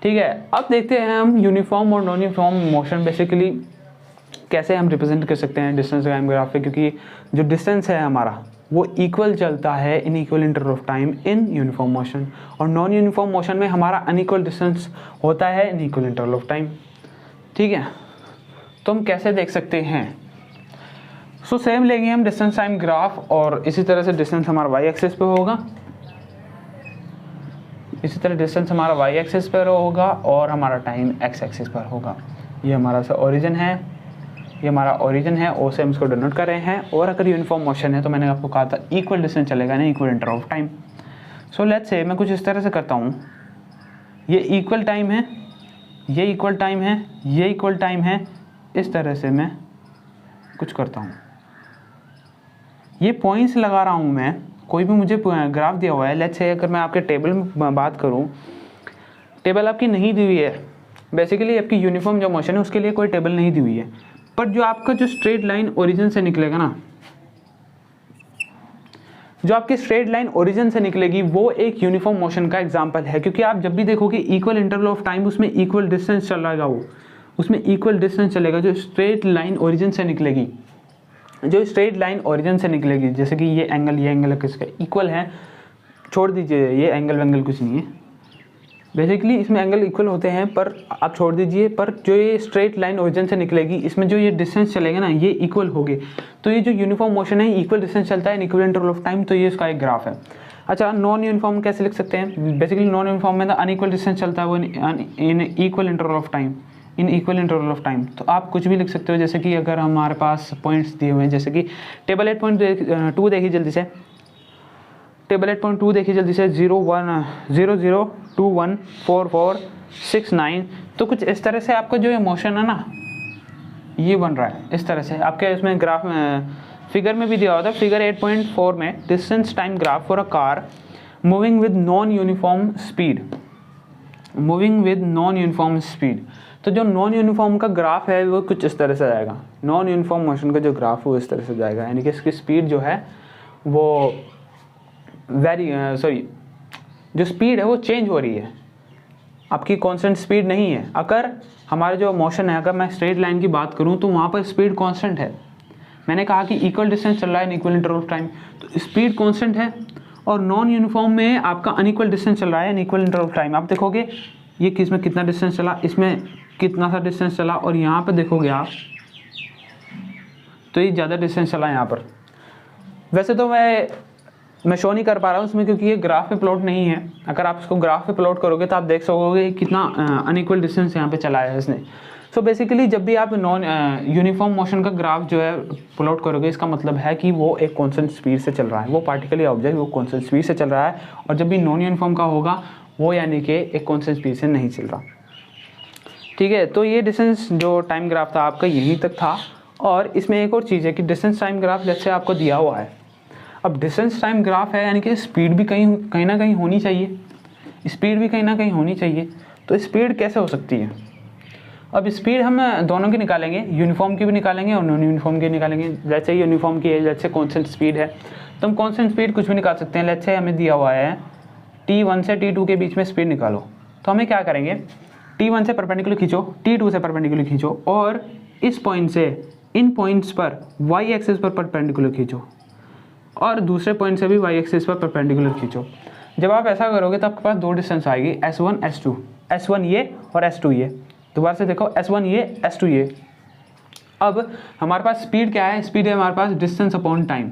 ठीक है, अब देखते हैं हम यूनिफॉर्म और नॉन यूनिफॉर्म मोशन बेसिकली कैसे हम रिप्रेजेंट कर सकते हैं डिस्टेंस टाइम ग्राफ पे, क्योंकि जो डिस्टेंस है हमारा वो इक्वल चलता है in equal interval of time in uniform motion, और नॉन यूनिफॉर्म मोशन में हमारा अनइक्वल डिस्टेंस होता है in equal interval of time. ठीक है, तो हम कैसे देख सकते हैं? सो सेम लेंगे हम डिस्टेंस टाइम ग्राफ और इसी तरह से डिस्टेंस हमारा वाई एक्सिस पे होगा, इसी तरह डिस्टेंस हमारा वाई एक्सिस पर होगा और हमारा टाइम एक्स एक्सिस पर होगा। ये हमारा सा ओरिजिन है, ये हमारा ओरिजिन है, ओ से हम इसको डिनोट कर रहे हैं। और अगर यूनिफॉर्म मोशन है तो मैंने आपको कहा था इक्वल डिस्टेंस चलेगा ना, equal interval of time. So let's say मैं कुछ इस तरह से करता हूँ, ये इक्वल टाइम है, ये इक्वल टाइम है, ये इक्वल टाइम है, इस तरह से मैं कुछ करता हूँ। ये पॉइंट्स लगा रहा हूँ मैं, कोई भी मुझे ग्राफ दिया हुआ है। लेट्स से अगर मैं आपके टेबल में बात करूँ, टेबल आपकी नहीं दी हुई है, बेसिकली आपकी यूनिफॉर्म जो मोशन है उसके लिए कोई टेबल नहीं दी हुई है, पर जो आपका जो स्ट्रेट लाइन ओरिजिन से निकलेगा ना, जो आपकी स्ट्रेट लाइन ओरिजिन से निकलेगी वो एक यूनिफॉर्म मोशन का एग्जांपल है। क्योंकि आप जब भी देखोगे इक्वल इंटरवल ऑफ टाइम, उसमें इक्वल डिस्टेंस चल रहा है, वो उसमें इक्वल डिस्टेंस चलेगा। जो स्ट्रेट लाइन ओरिजिन से निकलेगी, जो स्ट्रेट लाइन ओरिजिन से निकलेगी, जैसे कि ये एंगल किसका इक्वल है, छोड़ दीजिए ये एंगल कुछ नहीं है, बेसिकली इसमें एंगल इक्वल होते हैं पर आप छोड़ दीजिए। पर जो ये स्ट्रेट लाइन ओरिजिन से निकलेगी, इसमें जो ये डिस्टेंस चलेगा ना, ये इक्वल होगे। तो ये जो यूनिफॉर्म मोशन है इक्वल डिस्टेंस चलता है in equal interval of time, तो ये इसका एक ग्राफ है। अच्छा, नॉन यूनिफॉर्म कैसे लिख सकते हैं? बेसिकली नॉन यूनिफॉर्म में अनइक्वल डिस्टेंस चलता है वो इन equal interval of time, in equal interval of time. तो आप कुछ भी लिख सकते हो, जैसे कि अगर हमारे पास पॉइंट्स दिए हुए हैं, जैसे कि टेबल 8.2 देखिए जल्दी से, टेबल 8.2 देखिए जल्दी से, 0 1 0 0 2 1 4 4 6 9। तो कुछ इस तरह से आपका जो ये मोशन है ना, ये बन रहा है इस तरह से। आपके इसमें ग्राफ में फिगर में भी दिया होता है, फिगर 8.4 में distance time graph for a car moving with non uniform speed. Moving with non uniform speed. तो जो नॉन यूनिफॉर्म का ग्राफ है वो कुछ इस तरह से जाएगा, नॉन यूनिफॉर्म मोशन का जो ग्राफ है वो इस तरह से जाएगा, यानी कि इसकी स्पीड जो है वो जो स्पीड है वो चेंज हो रही है, आपकी कांस्टेंट स्पीड नहीं है। अगर हमारा जो मोशन है, अगर मैं स्ट्रेट लाइन की बात करूं तो वहाँ पर स्पीड कांस्टेंट है। मैंने कहा कि इक्वल डिस्टेंस चल रहा है in equal interval of time, तो स्पीड कांस्टेंट है। और नॉन यूनिफॉर्म में आपका अनइक्वल डिस्टेंस चल रहा है in equal interval of time. आप देखोगे ये किस में कितना डिस्टेंस चला, इसमें कितना सा डिस्टेंस चला, और यहाँ पर देखोगे आप तो ये ज़्यादा डिस्टेंस चला यहाँ पर। वैसे तो मैं शो नहीं कर पा रहा हूँ उसमें क्योंकि ये ग्राफ पे प्लॉट नहीं है। अगर आप इसको ग्राफ पे प्लॉट करोगे तो आप देख सकोगे कितना अनइक्वल डिस्टेंस यहाँ पे चला है इसने। सो बेसिकली जब भी आप नॉन यूनिफॉर्म मोशन का ग्राफ जो है प्लॉट करोगे, इसका मतलब है कि वो एक कांस्टेंट स्पीड से चल रहा है, वो पार्टिकल या ऑब्जेक्ट वो कांस्टेंट स्पीड से चल रहा है। और जब भी नॉन यूनिफॉर्म का होगा वो यानी कि एक कांस्टेंट स्पीड से नहीं चल रहा। ठीक है, तो ये डिस्टेंस जो टाइम ग्राफ था आपका यहीं तक था। और इसमें एक और चीज़ है कि डिस्टेंस टाइम ग्राफ जैसे आपको दिया हुआ है, अब डिस्टेंस टाइम ग्राफ है यानी कि स्पीड भी कहीं ना कहीं होनी चाहिए, स्पीड भी कहीं ना कहीं होनी चाहिए। तो स्पीड कैसे हो सकती है? अब स्पीड हम दोनों की निकालेंगे, यूनिफॉर्म की भी निकालेंगे और नॉन यूनिफॉर्म की निकालेंगे। जैसे यूनिफॉर्म की है, जैसे कांस्टेंट स्पीड है, तो हम कांस्टेंट स्पीड कुछ भी निकाल सकते हैं। जैसे हमें दिया हुआ है T1 से T2 के बीच में स्पीड निकालो, तो हमें क्या करेंगे, T1 से परपेंडिकुलर खींचो, T2 से परपेंडिकुलर खींचो, और इस पॉइंट से इन पॉइंट्स पर y एक्सिस पर परपेंडिकुलर खींचो, और दूसरे पॉइंट से भी y एक्सिस पर परपेंडिकुलर खींचो। जब आप ऐसा करोगे तो आपके पास दो डिस्टेंस आएगी, S1 S2, S1 ये और S2 ये। दोबारा से देखो, S1 ये S2 ये। अब हमारे पास स्पीड क्या है, स्पीड है हमारे पास डिस्टेंस अपॉन टाइम।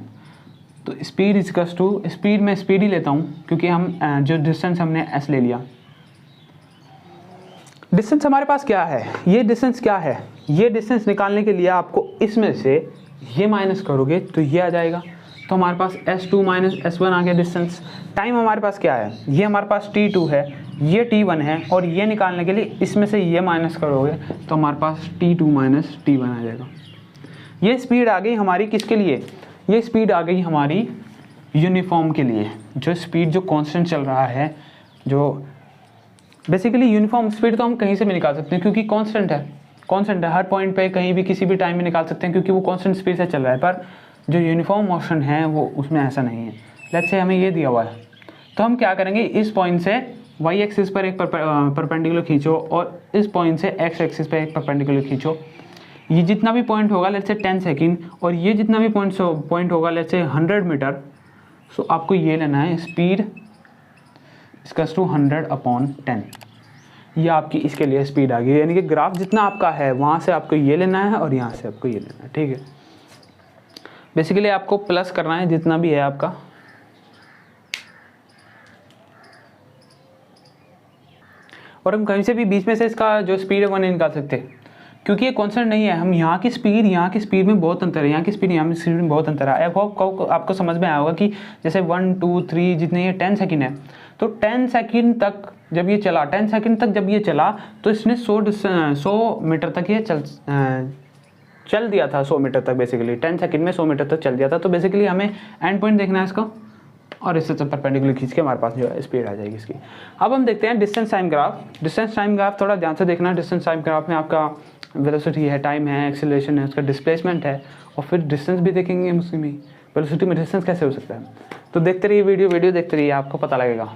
तो स्पीड इक्वल्स टू, स्पीड में स्पीड ही लेता हूँ क्योंकि हम जो डिस्टेंस हमने S ले लिया। डिस्टेंस हमारे पास क्या है, ये डिस्टेंस क्या है, ये डिस्टेंस निकालने के लिए आपको इसमें से ये माइनस करोगे तो ये आ जाएगा। तो हमारे पास S2 माइनस S1 आ गया डिस्टेंस। टाइम हमारे पास क्या है, ये हमारे पास T2 है, ये T1 है, और ये निकालने के लिए इसमें से ये माइनस करोगे तो हमारे पास T2 माइनस T1 आ जाएगा। ये स्पीड आ गई हमारी किसके लिए, ये स्पीड आ गई हमारी यूनिफॉर्म के लिए। जो स्पीड जो कांस्टेंट चल रहा है, जो बेसिकली यूनिफॉर्म स्पीड तो हम कहीं से भी निकाल सकते हैं क्योंकि कांस्टेंट है, कांस्टेंट है, हर पॉइंट पे कहीं भी किसी भी टाइम में निकाल सकते हैं क्योंकि वो कांस्टेंट स्पीड से चल रहा है। पर जो यूनिफॉर्म मोशन है वो उसमें ऐसा नहीं है। लेट्स से हमें ये दिया हुआ है, तो हम क्या करेंगे, इस पॉइंट से y एक्सिस पर एक परपेंडिकुलर खींचो और इस पॉइंट से x एक्सिस पर एक परपेंडिकुलर खींचो। ये जितना भी पॉइंट होगा लेट्स से 10 सेकेंड, और ये जितना भी पॉइंट होगा लेट्स से 100 मीटर। सो आपको ये लेना है स्पीड इक्वल्स टू 100/10। ये आपकी इसके लिए स्पीड आ गई, यानी कि ग्राफ जितना आपका है वहाँ से आपको ये लेना है और यहाँ से आपको ये लेना है। ठीक है, बेसिकली आपको प्लस करना है जितना भी है आपका। और हम कहीं से भी बीच में से इसका जो स्पीड है वो नहीं निकाल सकते क्योंकि ये कांस्टेंट नहीं है। हम यहाँ की स्पीड में बहुत अंतर है, यहाँ की स्पीड यहाँ की स्पीड में बहुत अंतर है। आपको समझ में आया होगा कि जैसे 1 2 3 जितने ये 10 सेकेंड है, तो 10 सेकेंड तक जब ये चला, 10 सेकेंड तक जब ये चला तो इसने 100 मीटर तक ये चल दिया था, 100 मीटर तक। बेसिकली 10 सेकेंड में 100 मीटर तक चल दिया था। तो बेसिकली हमें एंड पॉइंट देखना है इसका, और इससे तो परपेंडिकुलर खींच के हमारे पास जो है स्पीड आ जाएगी इसकी। अब हम देखते हैं distance time graph. Distance time graph थोड़ा ध्यान से देखना। डिस्टेंस टाइम ग्राफ में आपका वेलोसिटी है, टाइम है, एक्सेलरेशन है, उसका डिस्प्लेसमेंट है, और फिर डिस्टेंस भी देखेंगे उसमें। वेलोसिटी में डिस्टेंस कैसे हो सकता है, तो देखते रहिए वीडियो देखते रहिए, आपको पता लगेगा।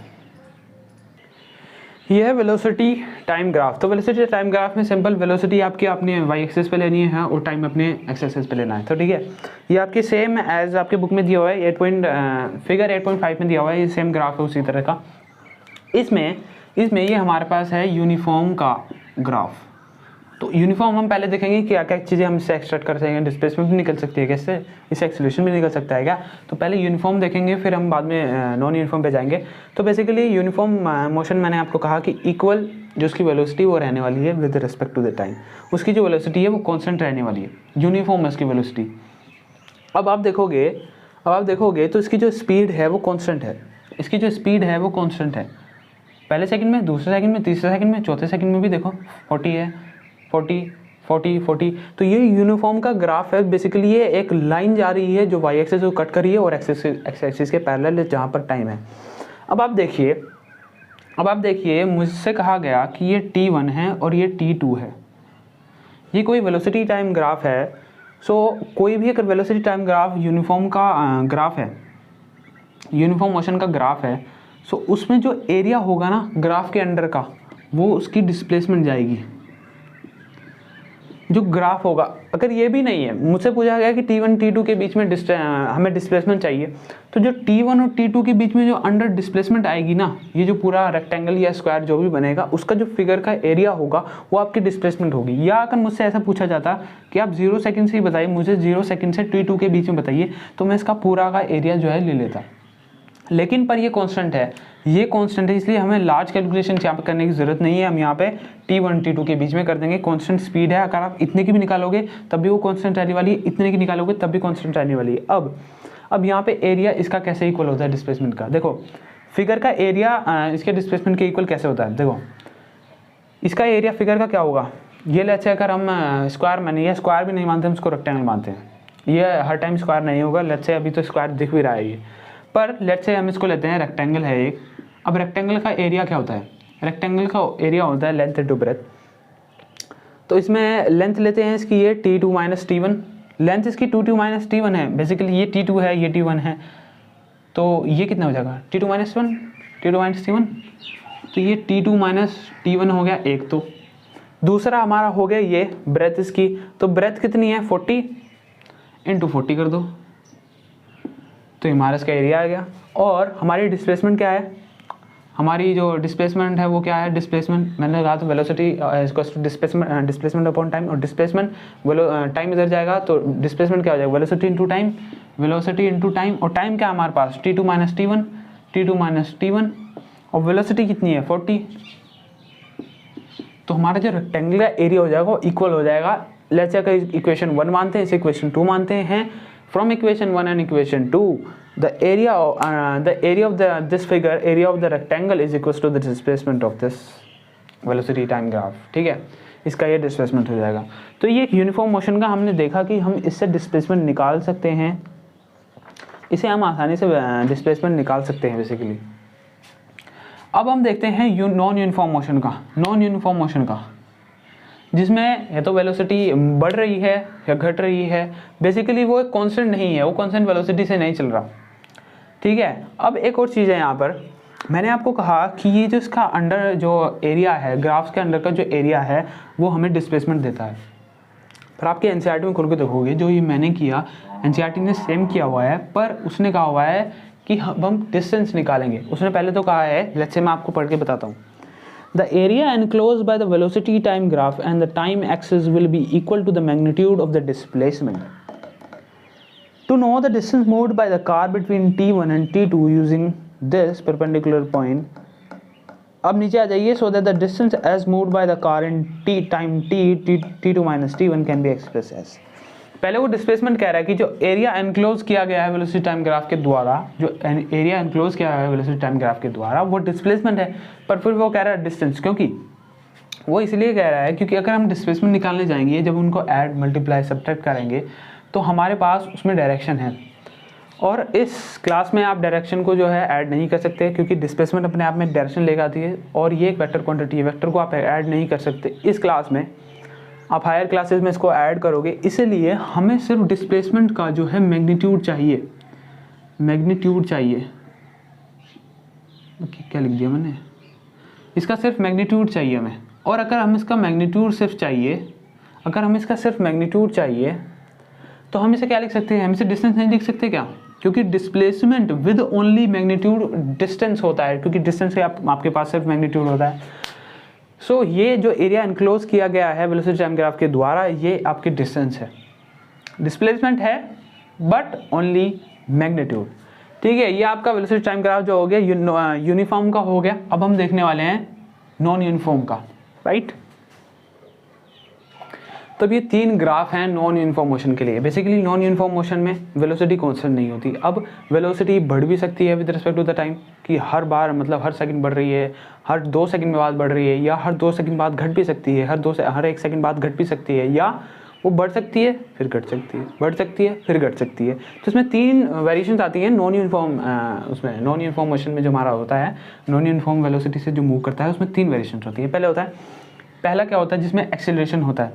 ये है वेलोसिटी टाइम ग्राफ। तो वेलोसिटी टाइम ग्राफ में सिंपल वेलोसिटी आपकी अपने y एक्सिस पे लेनी है और टाइम अपने x एक्सिस पे लेना है। तो ठीक है, ये आपकी सेम एज आपके बुक में दिया हुआ है, फिगर 8.5 में दिया हुआ है, ये सेम ग्राफ है उसी तरह का। इसमें ये हमारे पास है यूनिफॉर्म का ग्राफ। तो यूनिफॉर्म हम पहले देखेंगे क्या क्या चीज़ें हम इससे एक्सट्रैक्ट कर सकेंगे। डिस्प्लेसमेंट भी निकल सकती है कैसे, इससे एक्सेलरेशन भी निकल सकता है क्या। तो पहले यूनिफॉर्म देखेंगे, फिर हम बाद में नॉन यूनिफॉर्म पे जाएंगे। तो बेसिकली यूनिफॉर्म मोशन मैंने आपको कहा कि इक्वल जो उसकी वेलोसिटी वो रहने वाली है with respect to the time. उसकी जो वेलोसिटी है वो कॉन्स्टेंट रहने वाली है, यूनिफॉर्म है उसकी वेलोसिटी। अब आप देखोगे तो इसकी जो स्पीड है वो कॉन्स्टेंट है, इसकी जो स्पीड है वो कॉन्स्टेंट है। पहले सेकंड में, दूसरे सेकंड में, तीसरे सेकंड में, चौथे सेकंड में भी देखो 40 है, 40। तो ये यूनिफॉर्म का ग्राफ है। बेसिकली ये एक लाइन जा रही है जो y एक्सिस को कट कर रही है और x एक्सिस के पैरेलल है जहाँ पर टाइम है। अब आप देखिए अब आप देखिए, मुझसे कहा गया कि ये t1 है और ये t2 है, ये कोई वेलोसिटी टाइम ग्राफ है। सो कोई भी अगर वेलोसिटी टाइम ग्राफ यूनिफॉर्म का ग्राफ है, यूनिफॉर्म मोशन का ग्राफ है, सो उसमें जो एरिया होगा ना ग्राफ के अंडर का, वो उसकी डिस्प्लेसमेंट जाएगी। जो ग्राफ होगा, अगर ये भी नहीं है, मुझसे पूछा गया कि t1 t2 के बीच में हमें डिस्प्लेसमेंट चाहिए, तो जो t1 और t2 के बीच में जो अंडर डिस्प्लेसमेंट आएगी ना, ये जो पूरा रेक्टेंगल या स्क्वायर जो भी बनेगा, उसका जो फिगर का एरिया होगा वो आपकी डिस्प्लेसमेंट होगी। या अगर मुझसे ऐसा पूछा जाता कि आप 0 सेकंड से ही बताइए, मुझे 0 सेकंड से t2 के बीच में बताइए, तो मैं इसका पूरा का एरिया जो है ले लेता। लेकिन पर ये कांस्टेंट है, ये कांस्टेंट है, इसलिए हमें लार्ज कैलकुलेशन यहाँ पे करने की ज़रूरत नहीं है। हम यहाँ पे t1 t2 के बीच में कर देंगे। कांस्टेंट स्पीड है, अगर आप इतने की भी निकालोगे तब भी वो कांस्टेंट रहने वाली है, इतने की निकालोगे तब भी कांस्टेंट रहने वाली है। अब यहाँ पे एरिया इसका कैसे इक्वल होता है डिस्प्लेसमेंट का, देखो फिगर का एरिया इसके डिस्प्लेसमेंट के इक्वल कैसे होता है। देखो इसका एरिया फिगर का क्या होगा, ये लेट्स से अगर हम स्क्वायर माने, या स्क्वायर भी नहीं मानते, हम इसको रेक्टेंगल मानते हैं, ये हर टाइम स्क्वायर नहीं होगा। लेट्स से अभी तो स्क्वायर दिख भी रहा है ये, पर लेट्स से हम इसको लेते हैं रेक्टेंगल है एक। अब रेक्टेंगल का एरिया क्या होता है, रेक्टेंगल का एरिया होता है लेंथ इंटू ब्रेथ। तो इसमें लेंथ लेते हैं इसकी, ये t2 माइनस t1, लेंथ इसकी 2t माइनस t1 है, बेसिकली ये t2 है, ये t1 है, तो ये कितना हो जाएगा t2 minus 1, t2 minus t1, तो ये t2 माइनस t1 हो गया एक। तो दूसरा हमारा हो गया ये ब्रेथ इसकी, तो ब्रेथ कितनी है 40 इंटू 40 कर दो, तो हमारा इसका एरिया आ गया। और हमारी डिस्प्लेसमेंट क्या है, हमारी जो डिस्प्लेसमेंट है वो क्या है, डिस्प्लेसमेंट मैंने कहा तो वेलोसिटी डिस्प्लेसमेंट अपॉन टाइम, और डिस्प्लेसमेंट टाइम इधर जाएगा तो डिस्प्लेसमेंट क्या हो जाएगा, velocity into time, velocity into time. और टाइम क्या है हमारे पास t2 minus t1, t2 minus t1, और वेलोसिटी कितनी है 40। तो हमारा जो रेक्टेंगल का एरिया हो जाएगा वो इक्वल हो जाएगा, लेट्स से अगर इक्वेशन 1 मानते हैं, इसे इक्वेशन 2 मानते हैं, from equation 1 and equation 2 the area of this figure, area of the rectangle is equals to the displacement of this velocity time graph। ठीक है, इसका ये डिस्प्लेसमेंट हो जाएगा। तो ये यूनिफॉर्म मोशन का हमने देखा कि हम इससे डिस्प्लेसमेंट निकाल सकते हैं, इसे हम आसानी से डिस्प्लेसमेंट निकाल सकते हैं बेसिकली। अब हम देखते हैं नॉन यूनिफॉर्म मोशन का, नॉन यूनिफॉर्म मोशन का, जिसमें या तो वेलोसिटी बढ़ रही है या घट रही है, बेसिकली वो एक कांस्टेंट नहीं है, वो कांस्टेंट वेलोसिटी से नहीं चल रहा। ठीक है, अब एक और चीज़ है यहाँ पर, मैंने आपको कहा कि ये जो इसका अंडर जो एरिया है, ग्राफ्स के अंडर का जो एरिया है वो हमें डिस्प्लेसमेंट देता है। पर आपके एनसीईआरटी में खुल के देखोगे, जो ये मैंने किया एनसीईआरटी ने सेम किया हुआ है, पर उसने कहा हुआ है कि हम डिस्टेंस निकालेंगे। उसने पहले तो कहा है, लेट्स से मैं आपको पढ़ के बताता हूँ, the area enclosed by the velocity time graph and the time axis will be equal to the magnitude of the displacement. To know the distance moved by the car between t1 and t2 using this perpendicular point, अब नीचे आ जाइए, so that the distance as moved by the car in t2 minus t1 can be expressed as। पहले वो displacement कह रहा है कि जो एरिया एनक्लोज किया गया है वेलोसिटी टाइम ग्राफ के द्वारा, जो एरिया एनक्लोज किया गया है वेलोसिटी टाइम ग्राफ के द्वारा वो डिस्प्लेसमेंट है, पर फिर वो कह रहा है डिस्टेंस। क्योंकि वो इसलिए कह रहा है क्योंकि अगर हम डिस्प्लेसमेंट निकालने जाएंगे, जब उनको ऐड मल्टीप्लाई सब्ट्रैक्ट करेंगे तो हमारे पास उसमें डायरेक्शन है, और इस क्लास में आप डायरेक्शन को जो है ऐड नहीं कर सकते, क्योंकि डिस्प्लेसमेंट अपने आप में डायरेक्शन लेकर आती है, और ये एक वेक्टर क्वांटिटी है, वेक्टर को आप ऐड नहीं कर सकते इस क्लास में। आप हायर क्लासेस में इसको ऐड करोगे, इसीलिए हमें सिर्फ डिस्प्लेसमेंट का जो है मैग्नीट्यूड चाहिए, मैग्नीट्यूड चाहिए। क्या लिख दिया मैंने, इसका सिर्फ मैग्नीट्यूड चाहिए हमें। और अगर हम इसका मैग्नीट्यूड सिर्फ चाहिए, अगर हमें इसका सिर्फ मैग्नीट्यूड चाहिए तो हम इसे क्या लिख सकते हैं, हम इसे डिस्टेंस नहीं लिख सकते क्या, क्योंकि displacement with only magnitude distance होता है, क्योंकि डिस्टेंस से आपके पास सिर्फ मैग्नीट्यूड होता है। सो ये जो एरिया एनक्लोज किया गया है वेलोसिटी टाइम ग्राफ के द्वारा, ये आपकी डिस्टेंस है, डिस्प्लेसमेंट है बट ओनली मैग्नीट्यूड। ठीक है, ये आपका वेलोसिटी टाइम ग्राफ जो हो गया यूनिफॉर्म का हो गया। अब हम देखने वाले हैं नॉन यूनिफॉर्म का, राइट। तो ये 3 ग्राफ हैं नॉन यूनिफॉर्म मोशन के लिए। बेसिकली नॉन यूनिफॉर्म मोशन में वेलोसिटी कांस्टेंट नहीं होती। अब वेलोसिटी बढ़ भी सकती है with respect to the time, कि हर बार मतलब हर सेकंड बढ़ रही है, हर 2 सेकंड में बाद बढ़ रही है, या हर 2 सेकंड बाद घट भी सकती है, हर 1 सेकंड बाद घट भी सकती है, या वो बढ़ सकती है फिर घट सकती है, बढ़ सकती है फिर घट सकती है। तो इसमें 3 वेरिएशंस आती हैं नॉन यूनिफॉर्म, उसमें नॉन यूनिफॉर्म मोशन में जो हमारा होता है, नॉन यूनिफॉर्म वेलोसिटी से जो मूव करता है उसमें 3 वेरिएशंस होती है। पहला क्या होता है जिसमें एक्सेलरेशन होता है,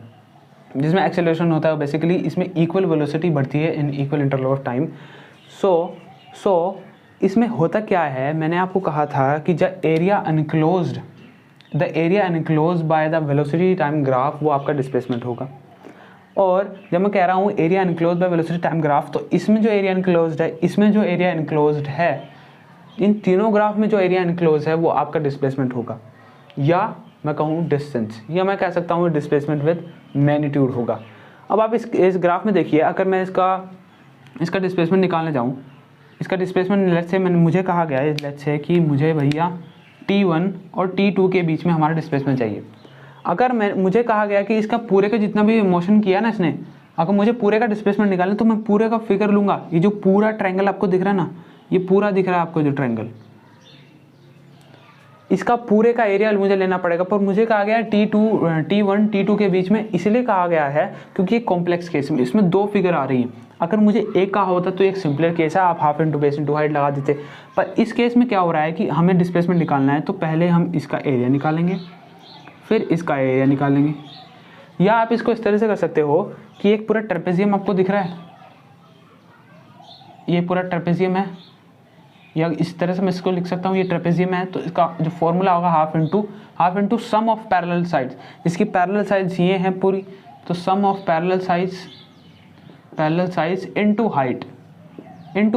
जिसमें एक्सेलरेशन होता है बेसिकली इसमें इक्वल वेलोसिटी बढ़ती है in equal interval of time. So इसमें होता क्या है, मैंने आपको कहा था कि the area enclosed by the velocity time graph वो आपका डिस्प्लेसमेंट होगा। और जब मैं कह रहा हूँ area enclosed by velocity time graph, तो इसमें जो एरिया अनक्लोज्ड है, इसमें जो एरिया अनक्लोज्ड है, इन तीनों ग्राफ में जो एरिया अनक्लोज है वो आपका डिस्प्लेसमेंट होगा, या मैं कहूँ डिस्टेंस, या मैं कह सकता हूँ डिस्प्लेसमेंट विद मैग्नीट्यूड होगा। अब आप इस ग्राफ में देखिए, अगर मैं इसका डिस्प्लेसमेंट निकालने जाऊँ, इसका डिस्प्लेसमेंट लेट्स से मुझे कहा गया है लेट्स से कि मुझे भैया T1 और T2 के बीच में हमारा डिस्प्लेसमेंट चाहिए। अगर मुझे कहा गया कि इसका पूरे का जितना भी मोशन किया ना इसने, अगर मुझे पूरे का डिस्प्लेसमेंट निकालना तो मैं पूरे का फिगर लूँगा। ये जो पूरा ट्रायंगल आपको दिख रहा है ना, ये पूरा दिख रहा है आपको जो ट्रायंगल, इसका पूरे का एरिया मुझे लेना पड़ेगा। पर मुझे कहा गया है T1 T2 के बीच में, इसलिए कहा गया है क्योंकि ये कॉम्प्लेक्स केस में इसमें 2 फिगर आ रही हैं। अगर मुझे एक कहा होता तो एक सिंपलर केस है, आप half into base into height लगा देते। पर इस केस में क्या हो रहा है कि हमें डिस्प्लेसमेंट निकालना है, तो पहले हम इसका एरिया निकालेंगे फिर इसका एरिया निकालेंगे। या आप इसको इस तरह से कर सकते हो कि एक पूरा ट्रेपेजियम आपको दिख रहा है, ये पूरा ट्रेपेजियम है, या इस तरह से मैं इसको लिख सकता हूँ ये ट्रेपेजियम है। तो इसका जो फॉर्मूला होगा half into sum of parallel sides. इसकी पैरेलल साइड्स ये हैं पूरी, तो sum of parallel sides into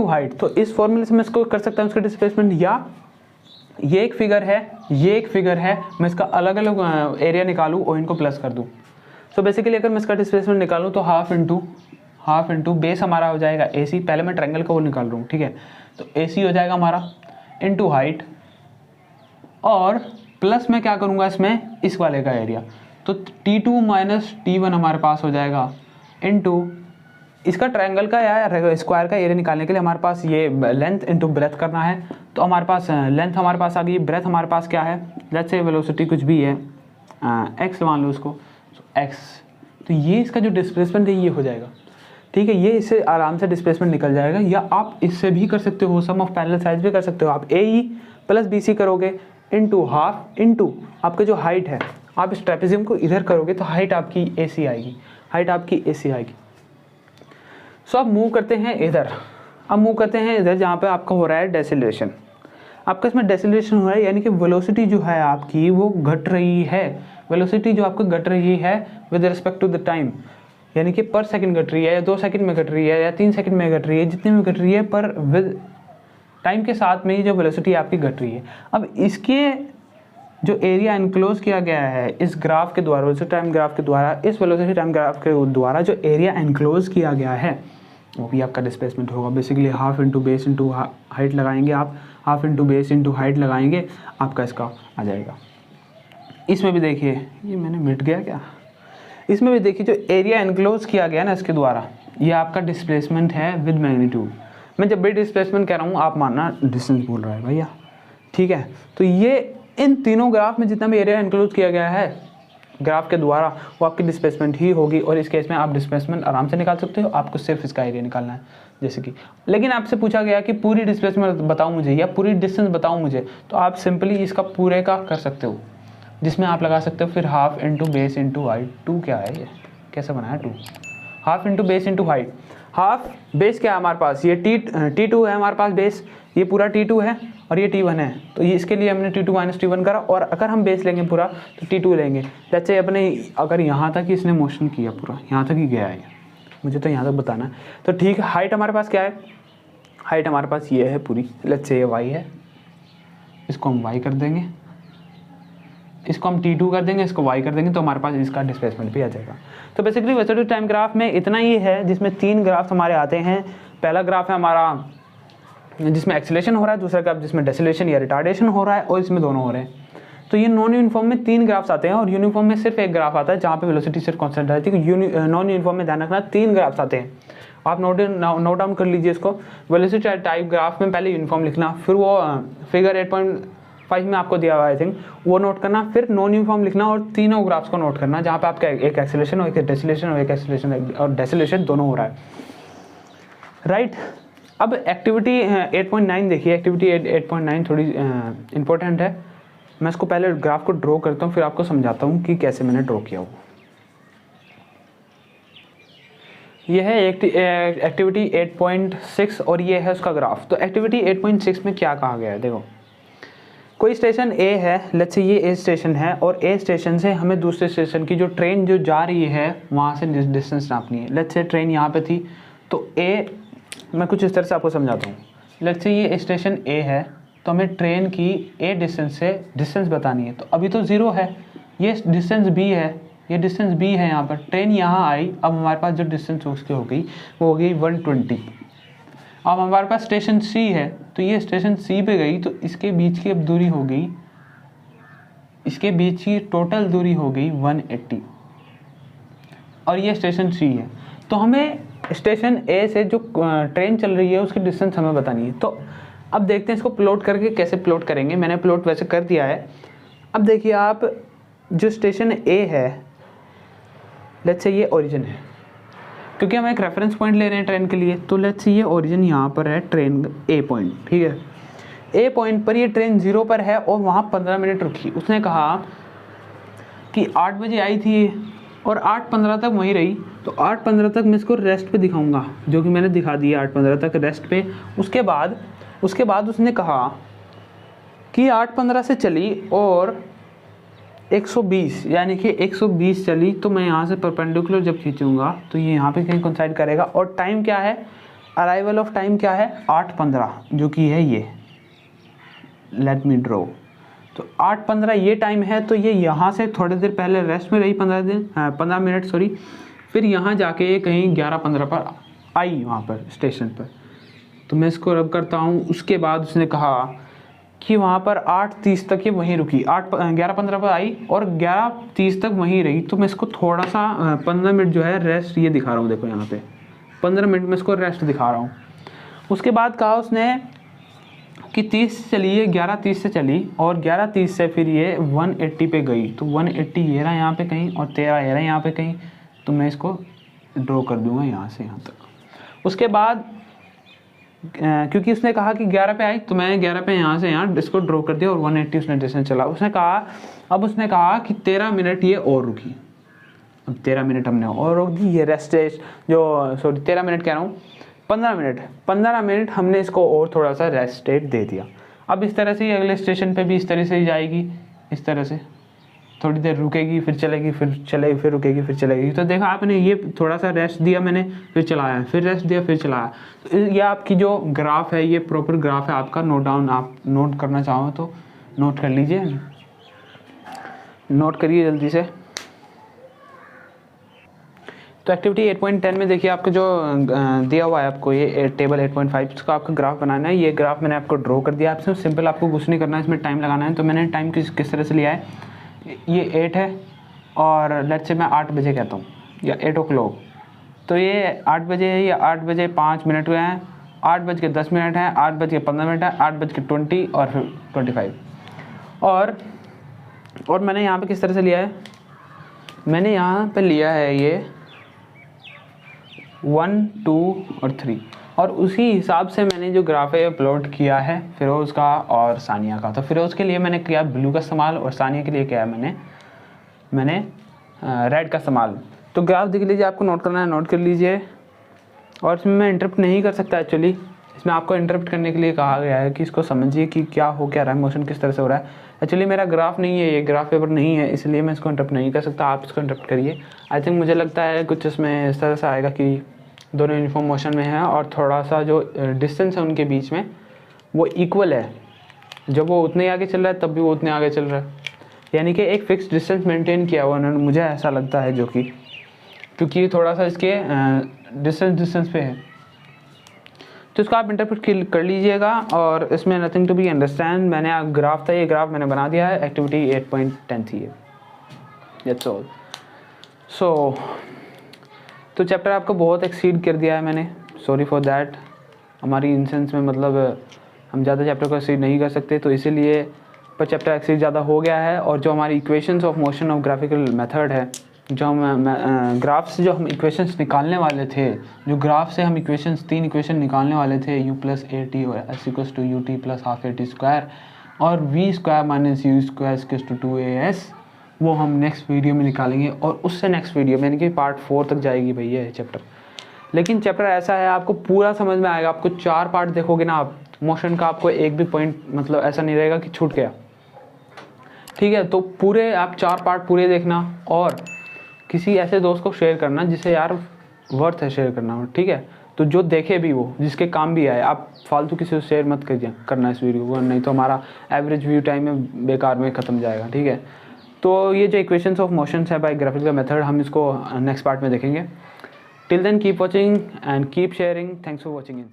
height. तो इस फॉर्मूले से मैं इसको कर सकता हूँ इसका डिस्प्लेसमेंट। या ये एक फिगर है, मैं इसका अलग अलग एरिया निकालूँ और इनको प्लस कर दूँ। सो बेसिकली अगर मैं इसका डिस्प्लेसमेंट निकालूँ तो हाफ इंटू बेस हमारा हो जाएगा AC, पहले मैं ट्रायंगल का वो निकाल रहा हूँ, ठीक है। तो AC हो जाएगा हमारा इनटू हाइट, और प्लस मैं क्या करूँगा इसमें इस वाले का एरिया, तो T2 माइनस T1 हमारे पास हो जाएगा इनटू इसका ट्रायंगल का या स्क्वायर का एरिया निकालने के लिए हमारे पास ये लेंथ इनटू ब्रेथ करना है। तो हमारे पास लेंथ हमारे पास आ गई, ब्रेथ हमारे पास क्या है, लेट्स से वेलोसिटी कुछ भी है x मान लो उसको, x। तो ये इसका जो डिस्प्लेसमेंट है ये हो जाएगा, ठीक है। ये इससे आराम से डिस्प्लेसमेंट निकल जाएगा। या आप इससे भी कर सकते हो, सम ऑफ पैरेलल साइड्स भी कर सकते हो। आप AE प्लस BC करोगे इनटू हाफ इनटू आपका जो हाइट है, आप इस ट्रेपेजियम को इधर करोगे तो हाइट आपकी AC आएगी, सो अब मूव करते हैं इधर, जहाँ पे आपका हो रहा है डेसिलेशन। आपका इसमें डेसिलेशन हो रहा है, यानी कि वेलोसिटी जो है आपकी वो घट रही है। वेलोसिटी जो आपको घट रही है with respect to the time, यानी कि पर सेकंड घट रही है, या 2 सेकंड में घट रही है, या 3 सेकंड में घट रही है, जितने में घट रही है, पर विद टाइम के साथ में ही जो वेलोसिटी आपकी घट रही है। अब इसके जो एरिया इनक्लोज किया गया है इस ग्राफ के द्वारा, वेलोसिटी टाइम ग्राफ के द्वारा, इस वेलोसिटी टाइम ग्राफ के द्वारा जो एरिया इनक्लोज किया गया है वो भी आपका डिस्प्लेसमेंट होगा। Basically half into base into height लगाएंगे आप, half into base into height लगाएंगे, आपका इसका आ जाएगा। इसमें भी देखिए, ये मैंने मिट गया क्या, इसमें भी देखिए जो एरिया इनक्लोज किया गया ना इसके द्वारा, ये आपका डिस्प्लेसमेंट है विद मैग्नीट्यूड। मैं जब भी डिस्प्लेसमेंट कह रहा हूँ आप मानना डिस्टेंस बोल रहा है भैया, ठीक है। तो ये इन तीनों ग्राफ में जितना भी एरिया इंक्लूड किया गया है ग्राफ के द्वारा वो आपकी डिस्प्लेसमेंट ही होगी। और इस केस में आप डिस्प्लेसमेंट आराम से निकाल सकते हो, आपको सिर्फ इसका एरिया निकालना है जैसे कि। लेकिन आपसे पूछा गया कि पूरी डिस्प्लेसमेंट बताओ मुझे या पूरी डिस्टेंस बताओ मुझे, तो आप सिंपली इसका पूरे का कर सकते हो, जिसमें आप लगा सकते हो फिर half into base into height. 2 क्या है, ये कैसे बनाया 2, half into base into height. Half base क्या है हमारे पास, ये T2 है हमारे पास बेस, ये पूरा T2 है और ये T1 है। तो ये इसके लिए हमने T2 माइनस T1 करा। और अगर हम बेस लेंगे पूरा तो T2 लेंगे। जैसे अपने अगर यहाँ तक इसने मोशन किया पूरा, यहाँ तक ही गया है, मुझे तो यहाँ तक बताना है, तो ठीक है। हाइट हमारे पास क्या है, हाइट हमारे पास ये है पूरी, लेट्स से ये y है, इसको हम y कर देंगे, इसको हम T2 कर देंगे, इसको y कर देंगे, तो हमारे पास इसका डिस्प्लेसमेंट भी आ जाएगा। तो बेसिकली वेलोसिटी टाइम ग्राफ में इतना ही है, जिसमें 3 ग्राफ हमारे आते हैं। पहला ग्राफ है हमारा जिसमें एक्सीलरेशन हो रहा है, दूसरा ग्राफ जिसमें डेसिलेशन या रिटार्डेशन हो रहा है, और इसमें दोनों हो रहे हैं। तो ये नॉन यूनिफॉर्म में 3 ग्राफ्स आते हैं और यूनिफॉर्म में सिर्फ एक ग्राफ आता है जहाँ पे वेलोसिटी सिर्फ कांस्टेंट रहती है। नॉन यूनिफॉर्म में ध्यान रखना 3 ग्राफ्स आते हैं, आप नोट डाउन कर लीजिए इसको। वेलोसिटी टाइप ग्राफ में पहले यूनिफॉर्म लिखना, फिर वो फिगर 5 में आपको दिया हुआ आई थिंक, वो नोट करना, फिर नॉन यूनिफॉर्म लिखना और तीनों ग्राफ्स को नोट करना जहाँ पे आपका एक एक्सेलरेशन और एक डेसिलेशन और एक एक्सेलरेशन और डेसिलेशन दोनों हो रहा है, राइट। अब एक्टिविटी 8.9 देखिए, एक्टिविटी 8.9 थोड़ी इंपॉर्टेंट है। मैं इसको पहले ग्राफ को ड्रॉ करता हूँ, फिर आपको समझाता हूँ कि कैसे मैंने ड्रॉ किया वो। यह है एक्टिविटी 8.6 और ये है उसका ग्राफ। तो एक्टिविटी 8.6 में क्या कहा गया है, देखो कोई स्टेशन ए है, लेट्स से ये ए स्टेशन है और ए स्टेशन से हमें दूसरे स्टेशन की जो ट्रेन जो जा रही है वहाँ से डिस्टेंस नापनी है। लेट्स से ट्रेन यहाँ पे थी, तो ए, मैं कुछ इस तरह से आपको समझाता हूँ। लेट्स से ये स्टेशन ए है, तो हमें ट्रेन की ए डिस्टेंस से डिस्टेंस बतानी है। तो अभी तो 0 है, ये डिस्टेंस बी है, ये डिस्टेंस बी है यहाँ पर। ट्रेन यहाँ आई, अब हमारे पास जो डिस्टेंस उसकी हो गई वो हो गई 120। अब हमारे पास स्टेशन सी है, तो ये स्टेशन सी पे गई, तो इसके बीच की अब दूरी हो गई, इसके बीच की टोटल दूरी हो गई 180 और ये स्टेशन सी है। तो हमें स्टेशन ए से जो ट्रेन चल रही है उसकी डिस्टेंस हमें बतानी है। तो अब देखते हैं इसको प्लॉट करके कैसे प्लॉट करेंगे। मैंने प्लॉट वैसे कर दिया है। अब देखिए आप, जो स्टेशन ए है, लेट्स से ये ओरिजिन है, क्योंकि हम एक रेफरेंस पॉइंट ले रहे हैं ट्रेन के लिए, तो लेट्स से ये ओरिजिन यहाँ पर है ट्रेन ए पॉइंट, ठीक है। ए पॉइंट पर ये ट्रेन 0 पर है और वहाँ 15 मिनट रुकी। उसने कहा कि 8 बजे आई थी और 8:15 तक वहीं रही, तो 8:15 तक मैं इसको रेस्ट पे दिखाऊंगा, जो कि मैंने दिखा दिया 8:15 तक रेस्ट पे। उसके बाद उसने कहा कि 8:15 से चली और 120, यानी कि 120 चली, तो मैं यहाँ से परपेंडिकुलर जब खींचूंगा तो ये यहाँ पे कहीं कोइंसाइड करेगा। और टाइम क्या है, अराइवल ऑफ टाइम क्या है, 8:15, जो कि है ये, लेट मी ड्रॉ। तो 8:15 ये टाइम है, तो ये यहाँ से थोड़ी देर पहले रेस्ट में रही, 15 मिनट सॉरी, फिर यहाँ जाके कहीं 11:15 पर आई वहाँ पर स्टेशन पर। तो मैं इसको रब करता हूँ। उसके बाद उसने कहा कि वहाँ पर 8:30 तक ये वहीं रुकी, 11:15 पर आई और 11:30 तक वहीं रही। तो मैं इसको थोड़ा सा 15 मिनट जो है रेस्ट ये दिखा रहा हूँ, देखो यहाँ पे 15 मिनट में इसको रेस्ट दिखा रहा हूँ। उसके बाद कहा उसने कि 30 चली है, 11:30 से चली और 11:30 से फिर ये 180 पे गई। तो 180 ये रहा यहाँ पे कहीं और 13 ये रहा यहाँ पे कहीं। तो मैं इसको ड्रॉ कर दूँगा यहाँ से यहाँ तक। उसके बाद क्योंकि उसने कहा कि 11 पे आई, तो मैं 11 पे यहाँ से यहाँ इसको ड्रॉ कर दिया और 180 उसने डिस्टेंस चला। उसने कहा कि 13 मिनट ये और रुकी। अब 13 मिनट हमने और रोक दी, ये रेस्ट जो 13 मिनट कह रहा हूँ, 15 मिनट हमने इसको और थोड़ा सा रेस्ट स्टेट दे दिया। अब इस तरह से ही अगले स्टेशन पे भी इस तरह से ही जाएगी, इस तरह से थोड़ी देर रुकेगी, फिर चलेगी, फिर रुकेगी, फिर चलेगी। तो देखा आपने, ये थोड़ा सा रेस्ट दिया मैंने, फिर चलाया, फिर रेस्ट दिया, फिर चलाया। तो ये आपकी जो ग्राफ है, ये प्रॉपर ग्राफ है आपका। नोट डाउन, आप नोट करना चाहो तो नोट कर लीजिए, नोट करिए जल्दी से। तो एक्टिविटी 8.10 में देखिए आपको जो दिया हुआ है आपको ये टेबल 8.5 का आपका ग्राफ बनाना है। ये ग्राफ मैंने आपको ड्रॉ कर दिया। आपसे सिंपल, आपको कुछ नहीं करना है, इसमें टाइम लगाना है। तो मैंने टाइम किस तरह से लिया है, ये 8 है और लेट्स से मैं 8 बजे कहता हूँ या 8 o'clock। तो ये 8 बजे है, या 8 बजे 5 मिनट हुए हैं, 8:10 है, 8:15 है, 8:20 और फिर 25। और मैंने यहाँ पे किस तरह से लिया है, मैंने यहाँ पे लिया है ये 1, 2 और 3 और उसी हिसाब से मैंने जो ग्राफ है प्लॉट किया है फिरोज़ का और सानिया का। तो फिरोज़ के लिए मैंने किया ब्लू का इस्तेमाल और सानिया के लिए किया मैंने रेड का इस्तेमाल। तो ग्राफ देख लीजिए, आपको नोट करना है, नोट कर लीजिए। और इसमें मैं इंटरप्ट नहीं कर सकता एक्चुअली, इसमें आपको इंटरप्ट करने के लिए कहा गया है कि इसको समझिए कि क्या रहा है, मोशन किस तरह से हो रहा है। एक्चुअली मेरा ग्राफ नहीं है, ये ग्राफ पेपर नहीं है, इसलिए मैं इसको इंटरप्ट नहीं कर सकता। आप इसको इंटरप्ट करिए। आई थिंक मुझे लगता है कुछ इसमें इस तरह से आएगा कि दोनों यूनिफॉर्म मोशन में है और थोड़ा सा जो डिस्टेंस है उनके बीच में वो इक्वल है। जब वो उतने आगे चल रहा है तब भी वो उतने आगे चल रहा है, यानी कि एक फ़िक्स डिस्टेंस मेंटेन किया हुआ उन्होंने, मुझे ऐसा लगता है, जो कि क्योंकि थोड़ा सा इसके डिस्टेंस पे है। तो इसको आप इंटरप्रेट कर लीजिएगा और इसमें नथिंग टू बी अंडरस्टैंड। मैंने ग्राफ था, ये ग्राफ मैंने बना दिया है। एक्टिविटी 8.10 थी ये, दैट्स ऑल। सो तो चैप्टर आपको बहुत एक्सीड कर दिया है मैंने, सॉरी फॉर दैट। हमारी इंसेंस में मतलब हम ज़्यादा चैप्टर को एक्सीड नहीं कर सकते, तो इसीलिए पर चैप्टर एक्चुअली ज़्यादा हो गया है। और जो हमारी equations of motion of graphical method है, जो हम ग्राफ से जो हम इक्वेशंस निकालने वाले थे, जो ग्राफ से हम इक्वेशंस 3 इक्वेशन निकालने वाले थे, u प्लस ए टी और s equals to u t plus half a t square और v square minus u square equals to 2as, वो हम नेक्स्ट वीडियो में निकालेंगे। और उससे नेक्स्ट वीडियो में यानी कि पार्ट 4 तक जाएगी भैया ये चैप्टर। लेकिन चैप्टर ऐसा है आपको पूरा समझ में आएगा। आपको 4 पार्ट देखोगे ना आप मोशन का, आपको एक भी पॉइंट मतलब ऐसा नहीं रहेगा कि छूट गया, ठीक है। तो पूरे आप 4 पार्ट पूरे देखना और किसी ऐसे दोस्त को शेयर करना जिसे यार वर्थ है शेयर करना, ठीक है। तो जो देखे भी वो, जिसके काम भी आए, आप फालतू किसी को शेयर मत करना इस वीडियो को, नहीं तो हमारा एवरेज व्यू टाइम में बेकार में ख़त्म जाएगा, ठीक है। तो ये जो इक्वेशंस ऑफ मोशंस है बाय ग्राफिकल मेथड, हम इसको नेक्स्ट पार्ट में देखेंगे। Till then keep watching and keep sharing. Thanks for watching.